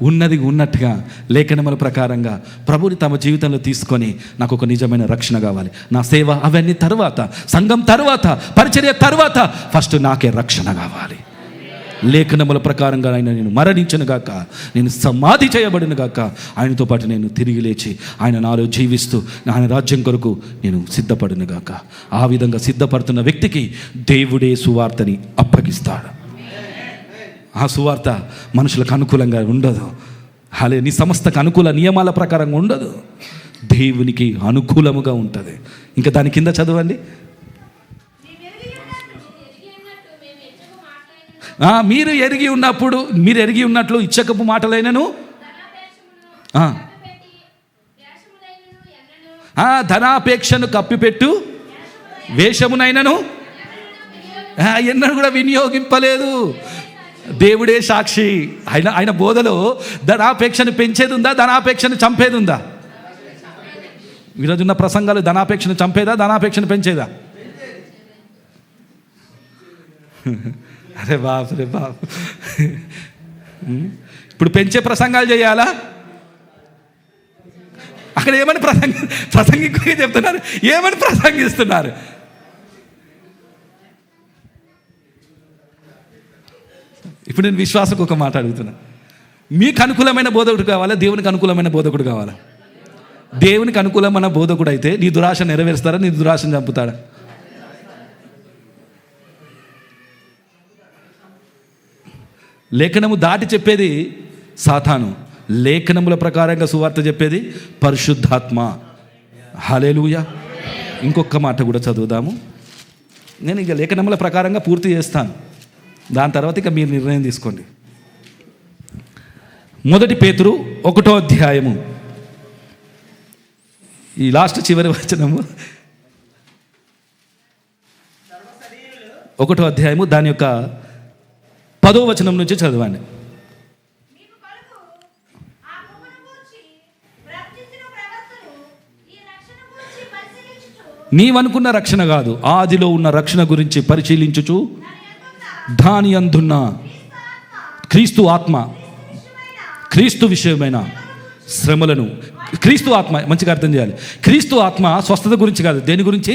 ఉన్నది ఉన్నట్టుగా లేఖనముల ప్రకారంగా ప్రభుని తమ జీవితంలో తీసుకొని నాకు ఒక నిజమైన రక్షణ కావాలి, నా సేవ అవన్నీ తర్వాత, సంఘం తర్వాత, పరిచర్య తర్వాత, ఫస్ట్ నాకే రక్షణ కావాలి. లేఖనముల ప్రకారంగా ఆయన నేను మరణించను గాక, నేను సమాధి చేయబడిన గాక, ఆయనతో పాటు నేను తిరిగి లేచి ఆయన నాలో జీవిస్తూ ఆయన రాజ్యం కొరకు నేను సిద్ధపడిన గాక. ఆ విధంగా సిద్ధపడుతున్న వ్యక్తికి దేవుడే సువార్తని అప్పగిస్తాడు. ఆ సువార్త మనుషులకు అనుకూలంగా ఉండదు, నీ సమస్తకు అనుకూల నియమాల ప్రకారంగా ఉండదు, దేవునికి అనుకూలముగా ఉంటుంది. ఇంకా దాని కింద చదవండి. మీరు ఎరిగి ఉన్నప్పుడు, మీరు ఎరిగి ఉన్నట్లు ఇచ్చకపు మాటలైనను, ధనాపేక్షను కప్పిపెట్టు వేషమునైనను ఎన్నడూ కూడా వినియోగింపలేదు. దేవుడే సాక్షి. ఆయన బోధలో ధనాపేక్షను పెంచేది ఉందా, ధనాపేక్షను చంపేది ఉందా? ఈరోజున్న ప్రసంగాలు ధనాపేక్షను చంపేదా, ధనాపేక్షను పెంచేదా? అరే బాబు, రే బాబు, ఇప్పుడు పెంచే ప్రసంగాలు చేయాలా? అక్కడ ఏమని ప్రసంగికులుగా చెప్తున్నారు, ఏమని ప్రసంగిస్తున్నారు? ఇప్పుడు నేను విశ్వాసకు ఒక మాట అడుగుతున్నా, మీకు అనుకూలమైన బోధకుడు కావాలా, దేవునికి అనుకూలమైన బోధకుడు కావాలా? దేవునికి అనుకూలమైన బోధకుడు అయితే నీ దురాశ నెరవేరుస్తాడా, నీ దురాశను చంపుతాడా? లేఖనము దాటి చెప్పేది సాతాను, లేఖనముల ప్రకారంగా సువార్త చెప్పేది పరిశుద్ధాత్మ. హల్లెలూయా. ఇంకొక మాట కూడా చదువుదాము. నేను ఇక లేఖనముల ప్రకారంగా పూర్తి చేస్తాను, దాని తర్వాత ఇక మీరు నిర్ణయం తీసుకోండి. 1 పేతురు 1వ అధ్యాయము, ఈ లాస్ట్ చివరి వచనము, 1వ అధ్యాయము దాని యొక్క 10వ వచనం నుంచి చదవండి. నీవనుకున్న రక్షణ కాదు, ఆదిలో ఉన్న రక్షణ గురించి పరిశీలించుచు దాని అందున్న క్రీస్తు ఆత్మ, క్రీస్తు విషయమైన శ్రమలను, క్రీస్తు ఆత్మ మంచిగా అర్థం చేయాలి. క్రీస్తు ఆత్మ స్వస్థత గురించి కాదు, దేని గురించి?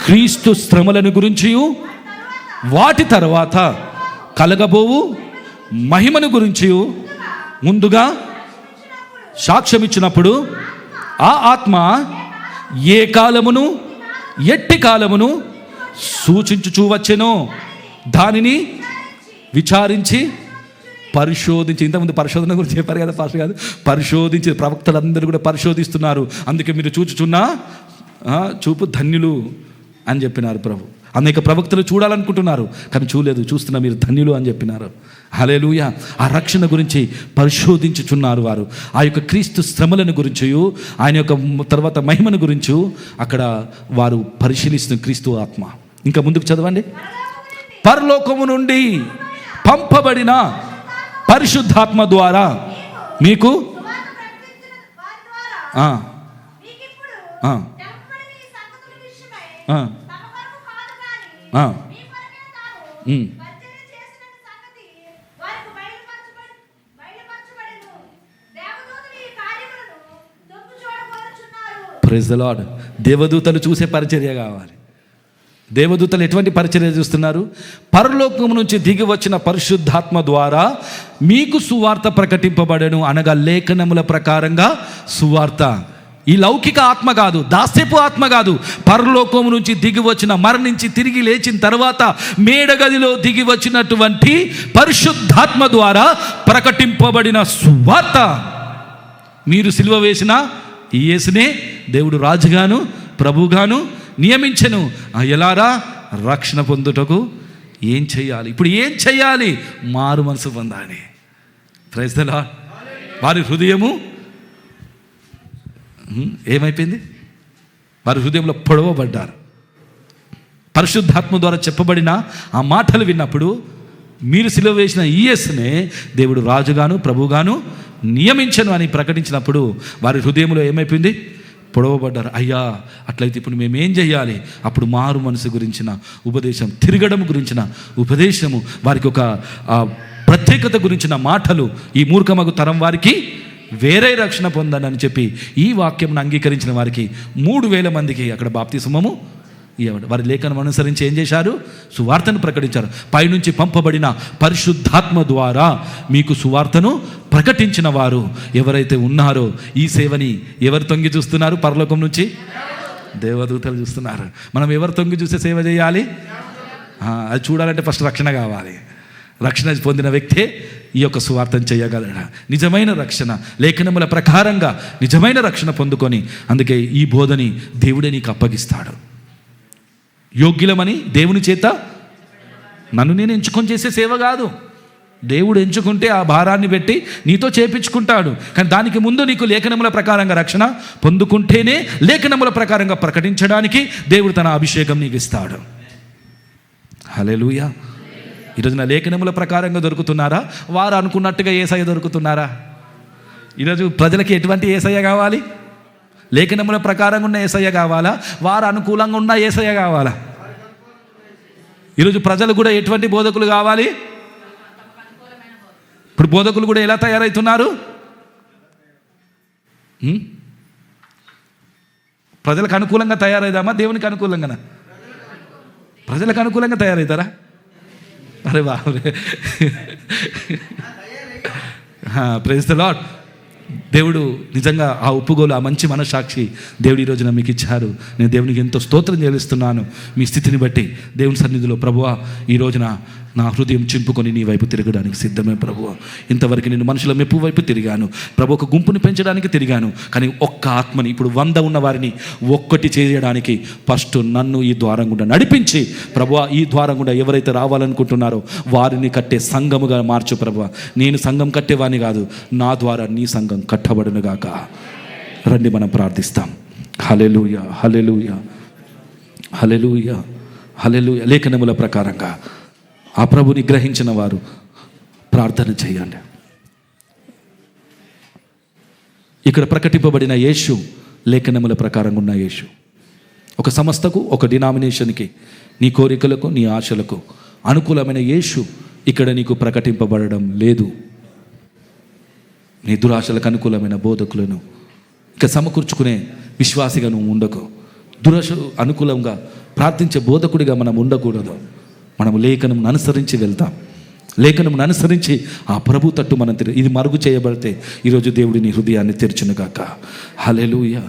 క్రీస్తు శ్రమలను గురించి, వాటి తర్వాత కలగబోవు మహిమను గురించి ముందుగా సాక్ష్యం ఇచ్చినప్పుడు ఆ ఆత్మ ఏ కాలమును ఎట్టి కాలమును సూచించుచూ వచ్చెనో దానిని విచారించి పరిశోధించి, ఇంతకుముందు పరిశోధన గురించి చెప్పారు కదా పాస్టర్ గారు, పరిశోధించి ప్రవక్తలందరూ కూడా పరిశోధిస్తున్నారు, అందుకే మీరు చూచుచున్నా చూపు ధన్యులు అని చెప్పినారు ప్రభు. అనేక ప్రవక్తలు చూడాలనుకుంటున్నారు కానీ చూడలేదు, చూస్తున్నా మీరు ధన్యులు అని చెప్పినారు. హల్లెలూయా. ఆ రక్షణ గురించి పరిశోధించుచున్నారు వారు. ఆ యొక్క క్రీస్తు శ్రమలను గురించి, ఆయన యొక్క తర్వాత మహిమను గురించి అక్కడ వారు పరిశీలిస్తున్న క్రీస్తు ఆత్మ. ఇంకా ముందుకు చదవండి. పరలోకము నుండి పంపబడిన పరిశుద్ధాత్మ ద్వారా మీకు ప్రైజ్ ది లార్డ్. దేవదూతలు చూసే పరిచర్య కావాలి. దేవదూతలు ఎటువంటి పరిచర్య చూస్తున్నారు? పరలోకం నుంచి దిగి వచ్చిన పరిశుద్ధాత్మ ద్వారా మీకు సువార్త ప్రకటింపబడను, అనగా లేఖనముల ప్రకారంగా సువార్త. ఈ లౌకిక ఆత్మ కాదు, దాస్యపు ఆత్మ కాదు, పరలోకము నుంచి దిగి వచ్చిన, మరణించి తిరిగి లేచిన తర్వాత మేడగదిలో దిగి వచ్చినటువంటి పరిశుద్ధాత్మ ద్వారా ప్రకటింపబడిన సువార్త. మీరు సిలువ వేసిన ఈ యేసునే దేవుడు రాజుగాను ప్రభుగాను నియమించెను. ఎలారా? రక్షణ పొందుటకు ఏం చేయాలి? ఇప్పుడు ఏం చేయాలి? మారు మనసు పొందాలి. Praise the lord. వారి హృదయము ఏమైపోయింది? వారి హృదయంలో పొడవబడ్డారు. పరిశుద్ధాత్మ ద్వారా చెప్పబడిన ఆ మాటలు విన్నప్పుడు మీరు సిలువ వేసిన ఈ యేసునే దేవుడు రాజుగాను ప్రభుగాను నియమించను అని ప్రకటించినప్పుడు వారి హృదయంలో ఏమైపోయింది? పొడవబడ్డారు. అయ్యా, అట్లయితే ఇప్పుడు మేమేం చేయాలి? అప్పుడు మారు మనసు గురించిన ఉపదేశం, తిరగడం గురించిన ఉపదేశము, వారికి ఒక ప్రత్యేకత గురించిన మాటలు ఈ మూర్ఖమగు తరం వారికి వేరే రక్షణ పొందండి అని చెప్పి ఈ వాక్యంను అంగీకరించిన వారికి 3,000 మందికి అక్కడ బాప్తిస్మము ఇవ్వడు. వారి లేఖనం అనుసరించి ఏం చేశారు? సువార్తను ప్రకటించారు. పైనుంచి పంపబడిన పరిశుద్ధాత్మ ద్వారా మీకు సువార్తను ప్రకటించిన వారు ఎవరైతే ఉన్నారో ఈ సేవని ఎవరు తొంగి చూస్తున్నారు? పరలోకం నుంచి దేవదూతలు చూస్తున్నారు. మనం ఎవరు తొంగి చూసే సేవ చేయాలి? అది చూడాలంటే ఫస్ట్ రక్షణ కావాలి. రక్షణ పొందిన వ్యక్తే ఈ యొక్క సువార్తను చేయగలడు. నిజమైన రక్షణ లేఖనముల ప్రకారంగా నిజమైన రక్షణ పొందుకొని, అందుకే ఈ బోధని దేవుడే నీకు అప్పగిస్తాడు. యోగ్యులమని దేవుని చేత నన్ను నేను ఎంచుకొని చేసే సేవ కాదు. దేవుడు ఎంచుకుంటే ఆ భారాన్ని పెట్టి నీతో చేపించుకుంటాడు. కానీ దానికి ముందు నీకు లేఖనముల ప్రకారంగా రక్షణ పొందుకుంటేనే లేఖనముల ప్రకారంగా ప్రకటించడానికి దేవుడు తన అభిషేకం నీకు ఇస్తాడు. హల్లెలూయా. ఈరోజు నా లేఖనముల ప్రకారంగా దొరుకుతున్నారా? వారు అనుకున్నట్టుగా యేసయ్య దొరుకుతున్నారా? ఈరోజు ప్రజలకి ఎటువంటి యేసయ్య కావాలి? లేఖనముల ప్రకారంగా ఉన్న యేసయ్య కావాలా? వారు అనుకూలంగా ఉన్న యేసయ్య కావాలా? ఈరోజు ప్రజలు కూడా ఎటువంటి బోధకులు కావాలి? ఇప్పుడు బోధకులు కూడా ఎలా తయారవుతున్నారు? ప్రజలకు అనుకూలంగా తయారైదామా? దేవునికి అనుకూలంగానా? ప్రజలకు అనుకూలంగా తయారవుతారా? అరే బాబురే, ప్రైజ్ ద లార్డ్. దేవుడు నిజంగా ఆ ఒప్పుగోలు, ఆ మంచి మనస్సాక్షి దేవుడు ఈ రోజున మీకు ఇచ్చారు. నేను దేవునికి ఎంతో స్తోత్రం చెల్లిస్తున్నాను. మీ స్థితిని బట్టి దేవుని సన్నిధిలో ప్రభువా, ఈ రోజున నా హృదయం చింపుకొని నీ వైపు తిరగడానికి సిద్ధమే ప్రభువా. ఇంతవరకు నేను మనుషుల మెప్పు వైపు తిరిగాను ప్రభు, ఒక గుంపుని పెంచడానికి తిరిగాను. కానీ ఒక్క ఆత్మని, ఇప్పుడు 100 ఉన్న వారిని ఒక్కటి చేయడానికి ఫస్ట్ నన్ను ఈ ద్వారం గుండా నడిపించి ప్రభువా, ఈ ద్వారం గుండా ఎవరైతే రావాలనుకుంటున్నారో వారిని కట్టే సంఘముగా మార్చు ప్రభువా. నేను సంఘం కట్టేవాని కాదు, నా ద్వారా నీ సంఘం కట్టబడునుగాక. రండి మనం ప్రార్థిస్తాం. హల్లెలూయా, హల్లెలూయా, హల్లెలూయా, హల్లెలూయా. లేఖనముల ప్రకారంగా ఆ ప్రభుని గ్రహించిన వారు ప్రార్థన చేయండి. ఇక్కడ ప్రకటింపబడిన యేసు లేఖనముల ప్రకారంగా ఉన్న యేసు. ఒక సంస్థకు, ఒక డినామినేషన్కి, నీ కోరికలకు, నీ ఆశలకు అనుకూలమైన యేసు ఇక్కడ నీకు ప్రకటింపబడడం లేదు. నీ దురాశలకు అనుకూలమైన బోధకులను ఇక సమకూర్చుకునే విశ్వాసిగా నువ్వు ఉండకు. దురాశ అనుకూలంగా ప్రార్థించే బోధకుడిగా మనం ఉండకూడదు. మనము లేఖనమును అనుసరించి వెళ్తాం. లేఖనమును అనుసరించి ఆ ప్రభు తట్టు మనం ఇది మరుగు చేయబడితే ఈరోజు దేవుడి నీ హృదయాన్ని తెరచునుగాక. హల్లెలూయా.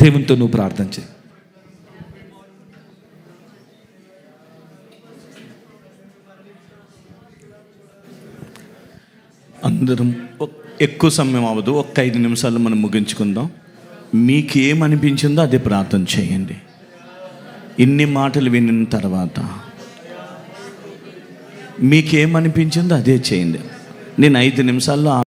దేవునితో నువ్వు ప్రార్థన చేయి. అందరం ఎక్కువ సమయం అవ్వదు, ఒక్క 5 నిమిషాలు మనం ముగించుకుందాం. మీకు ఏమనిపించిందో అదే ప్రార్థన చేయండి. ఇన్ని మాటలు విన్న తర్వాత మీకేమనిపించిందో అదే చేయండి. నేను 5 నిమిషాల్లో